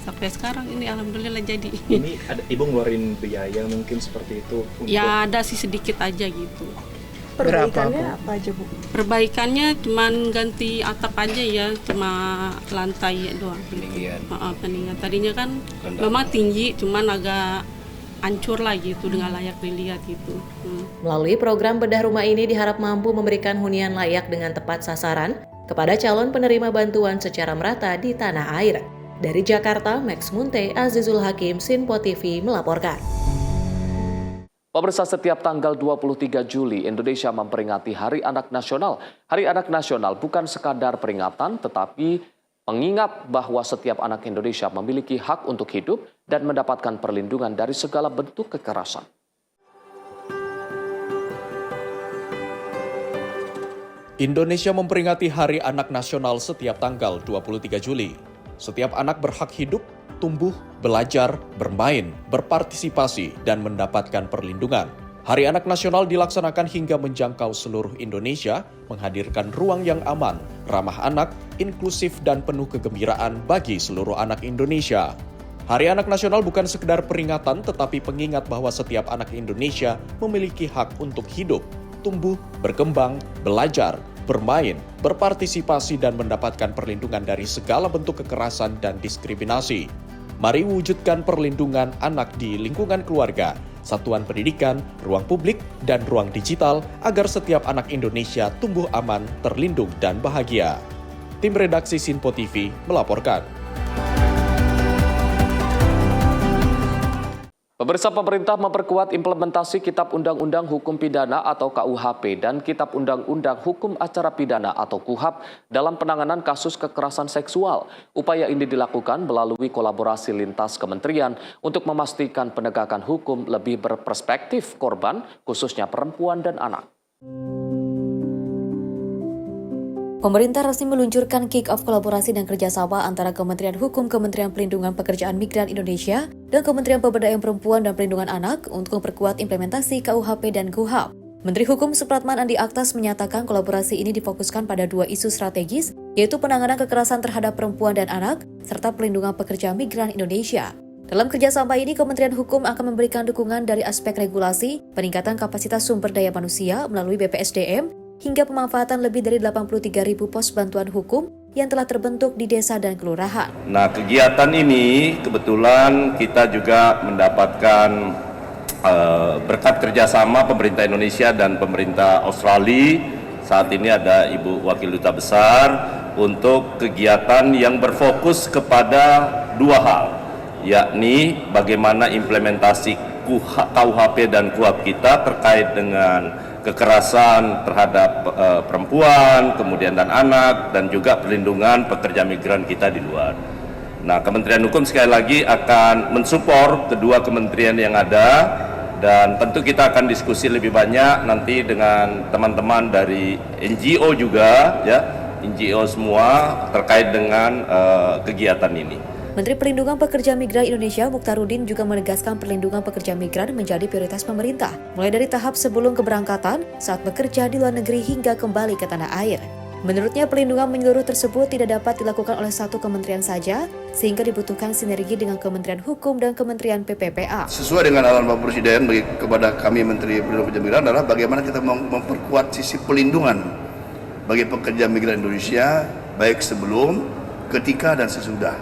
sampai sekarang ini alhamdulillah jadi. Ini ada Ibu ngeluarin biaya mungkin seperti itu? Ya ada sih sedikit aja gitu. Perbaikannya apa aja Bu? Perbaikannya cuman ganti atap aja ya, cuma lantai doang. Pendinginan. Tadinya kan memang tinggi, cuman agak hancur lah gitu dengan layak dilihat gitu. Melalui program bedah rumah ini diharap mampu memberikan hunian layak dengan tepat sasaran kepada calon penerima bantuan secara merata di tanah air. Dari Jakarta, Max Munte, Azizul Hakim, Sinpo TV melaporkan. Pemirsa, setiap tanggal 23 Juli Indonesia memperingati Hari Anak Nasional. Hari Anak Nasional bukan sekadar peringatan, tetapi mengingat bahwa setiap anak Indonesia memiliki hak untuk hidup dan mendapatkan perlindungan dari segala bentuk kekerasan. Indonesia memperingati Hari Anak Nasional setiap tanggal 23 Juli. Setiap anak berhak hidup, tumbuh, belajar, bermain, berpartisipasi, dan mendapatkan perlindungan. Hari Anak Nasional dilaksanakan hingga menjangkau seluruh Indonesia, menghadirkan ruang yang aman, ramah anak, inklusif, dan penuh kegembiraan bagi seluruh anak Indonesia. Hari Anak Nasional bukan sekedar peringatan, tetapi pengingat bahwa setiap anak Indonesia memiliki hak untuk hidup, tumbuh, berkembang, belajar, bermain, berpartisipasi, dan mendapatkan perlindungan dari segala bentuk kekerasan dan diskriminasi. Mari wujudkan perlindungan anak di lingkungan keluarga, satuan pendidikan, ruang publik, dan ruang digital agar setiap anak Indonesia tumbuh aman, terlindung, dan bahagia. Tim redaksi Sinpo TV melaporkan. Pemirsa, pemerintah memperkuat implementasi Kitab Undang-Undang Hukum Pidana atau KUHP dan Kitab Undang-Undang Hukum Acara Pidana atau KUHAP dalam penanganan kasus kekerasan seksual. Upaya ini dilakukan melalui kolaborasi lintas kementerian untuk memastikan penegakan hukum lebih berperspektif korban, khususnya perempuan dan anak. Pemerintah resmi meluncurkan kick-off kolaborasi dan kerjasama antara Kementerian Hukum, Kementerian Pelindungan Pekerjaan Migran Indonesia, dan Kementerian Pemberdayaan Perempuan dan Perlindungan Anak untuk memperkuat implementasi KUHP dan KUHAP. Menteri Hukum Supratman Andi Aktas menyatakan kolaborasi ini difokuskan pada dua isu strategis, yaitu penanganan kekerasan terhadap perempuan dan anak, serta pelindungan pekerja migran Indonesia. Dalam kerjasama ini, Kementerian Hukum akan memberikan dukungan dari aspek regulasi, peningkatan kapasitas sumber daya manusia melalui BPSDM, hingga pemanfaatan lebih dari 83.000 pos bantuan hukum yang telah terbentuk di desa dan kelurahan. Nah, kegiatan ini kebetulan kita juga mendapatkan berkat kerjasama pemerintah Indonesia dan pemerintah Australia. Saat ini ada Ibu Wakil Duta Besar untuk kegiatan yang berfokus kepada dua hal, yakni bagaimana implementasi KUHP dan KUHAP kita terkait dengan kekerasan terhadap perempuan, kemudian dan anak, dan juga perlindungan pekerja migran kita di luar. Nah, Kementerian Hukum sekali lagi akan mensupport kedua kementerian yang ada, dan tentu kita akan diskusi lebih banyak nanti dengan teman-teman dari NGO juga, ya, NGO semua terkait dengan kegiatan ini. Menteri Perlindungan Pekerja Migran Indonesia Mukhtaruddin juga menegaskan perlindungan pekerja migran menjadi prioritas pemerintah, mulai dari tahap sebelum keberangkatan, saat bekerja di luar negeri hingga kembali ke tanah air. Menurutnya, pelindungan menyeluruh tersebut tidak dapat dilakukan oleh satu kementerian saja, sehingga dibutuhkan sinergi dengan Kementerian Hukum dan Kementerian PPPA. Sesuai dengan arahan Bapak Presiden kepada kami Menteri Perlindungan Pekerja Migran adalah bagaimana kita memperkuat sisi pelindungan bagi pekerja migran Indonesia, baik sebelum, ketika, dan sesudah.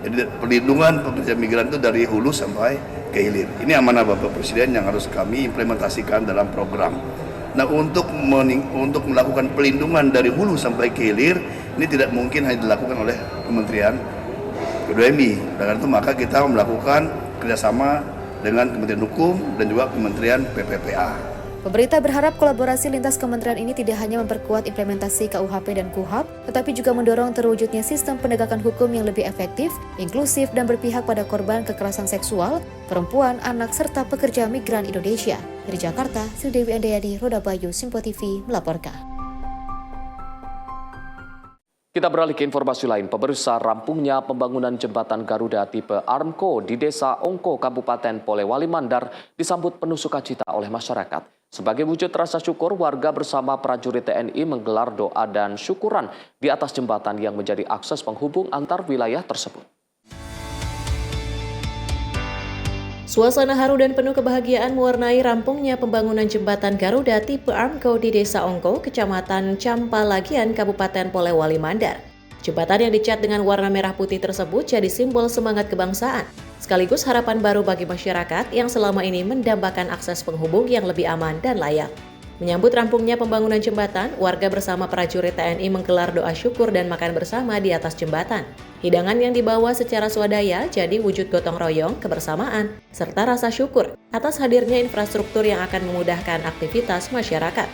Jadi perlindungan pekerja migran itu dari hulu sampai ke hilir. Ini amanah Bapak Presiden yang harus kami implementasikan dalam program. Nah, untuk melakukan pelindungan dari hulu sampai ke hilir, ini tidak mungkin hanya dilakukan oleh Kementerian P2MI. Dengan itu maka kita melakukan kerjasama dengan Kementerian Hukum dan juga Kementerian PPPA. Pemerintah berharap kolaborasi lintas kementerian ini tidak hanya memperkuat implementasi KUHP dan KUHAP, tetapi juga mendorong terwujudnya sistem penegakan hukum yang lebih efektif, inklusif, dan berpihak pada korban kekerasan seksual, perempuan, anak, serta pekerja migran Indonesia. Dari Jakarta, Sri Dewi Andayani, Roda Bayu, Simpo TV melaporkan. Kita beralih ke informasi lain. Pemirsa, rampungnya pembangunan jembatan Garuda tipe Armco di Desa Ongko, Kabupaten Polewali Mandar disambut penuh sukacita oleh masyarakat. Sebagai wujud rasa syukur, warga bersama prajurit TNI menggelar doa dan syukuran di atas jembatan yang menjadi akses penghubung antar wilayah tersebut. Suasana haru dan penuh kebahagiaan mewarnai rampungnya pembangunan jembatan Garuda tipe Armco di Desa Ongko, Kecamatan Campalagian, Kabupaten Polewali Mandar. Jembatan yang dicat dengan warna merah putih tersebut jadi simbol semangat kebangsaan, sekaligus harapan baru bagi masyarakat yang selama ini mendambakan akses penghubung yang lebih aman dan layak. Menyambut rampungnya pembangunan jembatan, warga bersama prajurit TNI menggelar doa syukur dan makan bersama di atas jembatan. Hidangan yang dibawa secara swadaya jadi wujud gotong royong, kebersamaan, serta rasa syukur atas hadirnya infrastruktur yang akan memudahkan aktivitas masyarakat.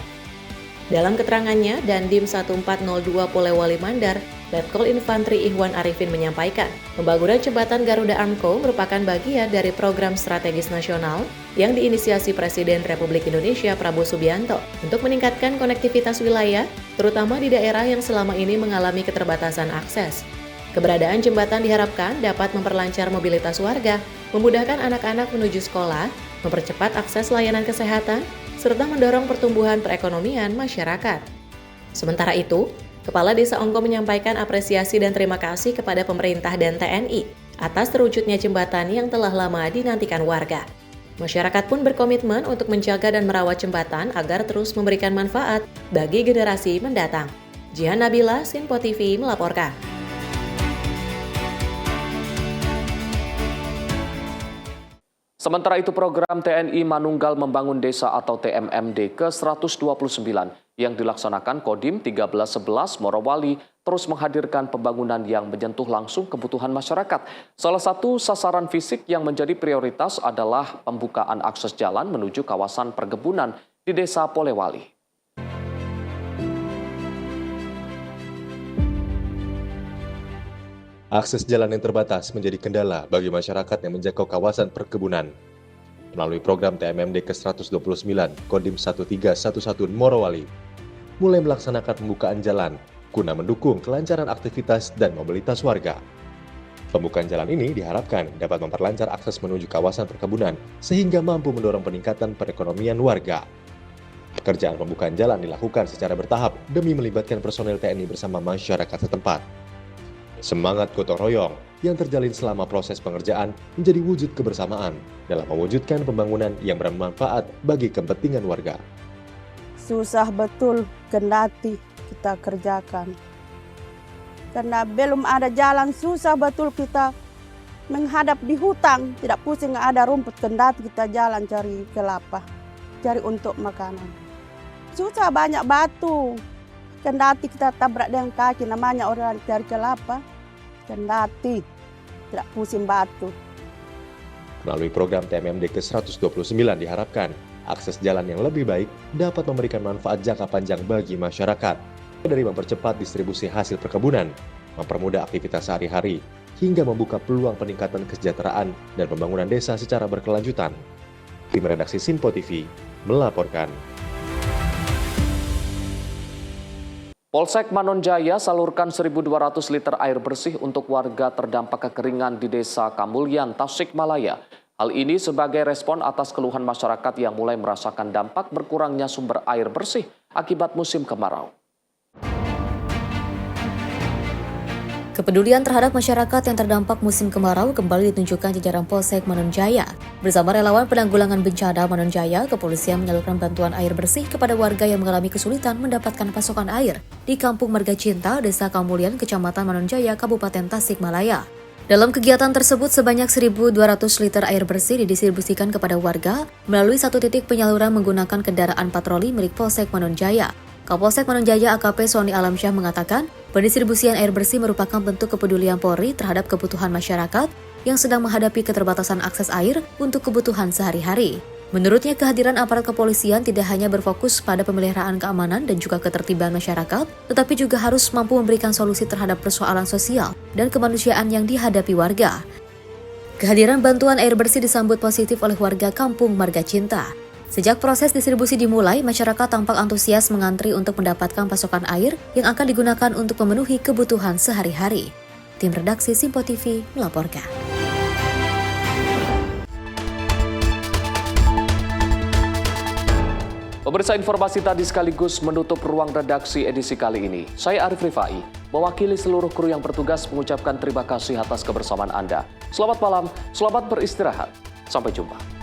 Dalam keterangannya, Dandim 1402 Polewali Mandar, Letkol Infantri Ihwan Arifin menyampaikan, pembangunan jembatan Garuda Armco merupakan bagian dari program strategis nasional yang diinisiasi Presiden Republik Indonesia Prabowo Subianto untuk meningkatkan konektivitas wilayah, terutama di daerah yang selama ini mengalami keterbatasan akses. Keberadaan jembatan diharapkan dapat memperlancar mobilitas warga, memudahkan anak-anak menuju sekolah, mempercepat akses layanan kesehatan, serta mendorong pertumbuhan perekonomian masyarakat. Sementara itu, Kepala Desa Ongko menyampaikan apresiasi dan terima kasih kepada pemerintah dan TNI atas terwujudnya jembatan yang telah lama dinantikan warga. Masyarakat pun berkomitmen untuk menjaga dan merawat jembatan agar terus memberikan manfaat bagi generasi mendatang. Jihan Nabila, Simpo TV melaporkan. Sementara itu, program TNI Manunggal Membangun Desa atau TMMD ke-129 yang dilaksanakan Kodim 1311 Morowali terus menghadirkan pembangunan yang menyentuh langsung kebutuhan masyarakat. Salah satu sasaran fisik yang menjadi prioritas adalah pembukaan akses jalan menuju kawasan perkebunan di Desa Polewali. Akses jalan yang terbatas menjadi kendala bagi masyarakat yang menjangkau kawasan perkebunan. Melalui program TMMD ke-129, Kodim 1311 Morowali, mulai melaksanakan pembukaan jalan guna mendukung kelancaran aktivitas dan mobilitas warga. Pembukaan jalan ini diharapkan dapat memperlancar akses menuju kawasan perkebunan sehingga mampu mendorong peningkatan perekonomian warga. Pekerjaan pembukaan jalan dilakukan secara bertahap demi melibatkan personel TNI bersama masyarakat setempat. Semangat gotong royong yang terjalin selama proses pengerjaan menjadi wujud kebersamaan dalam mewujudkan pembangunan yang bermanfaat bagi kepentingan warga. Susah betul kendati kita kerjakan. Karena belum ada jalan, susah betul kita menghadap di hutan. Tidak pusing, nggak ada rumput, kendati kita jalan cari kelapa, cari untuk makanan. Susah, banyak batu. Kendati kita tabrak dengan kaki, namanya orang cari kelapa. Kendati, tidak pusing batu. Melalui program TMMD ke-129 diharapkan akses jalan yang lebih baik dapat memberikan manfaat jangka panjang bagi masyarakat. Dari mempercepat distribusi hasil perkebunan, mempermudah aktivitas sehari-hari, hingga membuka peluang peningkatan kesejahteraan dan pembangunan desa secara berkelanjutan. Tim redaksi Simpo TV melaporkan. Polsek Manonjaya salurkan 1.200 liter air bersih untuk warga terdampak kekeringan di Desa Kamulyan, Tasikmalaya. Hal ini sebagai respon atas keluhan masyarakat yang mulai merasakan dampak berkurangnya sumber air bersih akibat musim kemarau. Kepedulian terhadap masyarakat yang terdampak musim kemarau kembali ditunjukkan jajaran Polsek Manonjaya. Bersama relawan penanggulangan bencana Manonjaya, kepolisian menyalurkan bantuan air bersih kepada warga yang mengalami kesulitan mendapatkan pasokan air di Kampung Marga Cinta, Desa Kamulian, Kecamatan Manonjaya, Kabupaten Tasikmalaya. Dalam kegiatan tersebut, sebanyak 1.200 liter air bersih didistribusikan kepada warga melalui satu titik penyaluran menggunakan kendaraan patroli milik Polsek Manonjaya. Kapolsek Manonjaya AKP Sony Alamsyah mengatakan, pendistribusian air bersih merupakan bentuk kepedulian Polri terhadap kebutuhan masyarakat yang sedang menghadapi keterbatasan akses air untuk kebutuhan sehari-hari. Menurutnya, kehadiran aparat kepolisian tidak hanya berfokus pada pemeliharaan keamanan dan juga ketertiban masyarakat, tetapi juga harus mampu memberikan solusi terhadap persoalan sosial dan kemanusiaan yang dihadapi warga. Kehadiran bantuan air bersih disambut positif oleh warga Kampung Marga Cinta. Sejak proses distribusi dimulai, masyarakat tampak antusias mengantri untuk mendapatkan pasokan air yang akan digunakan untuk memenuhi kebutuhan sehari-hari. Tim redaksi Simpo TV melaporkan. Pemirsa, informasi tadi sekaligus menutup ruang redaksi edisi kali ini. Saya Arif Rifai, mewakili seluruh kru yang bertugas mengucapkan terima kasih atas kebersamaan Anda. Selamat malam, selamat beristirahat. Sampai jumpa.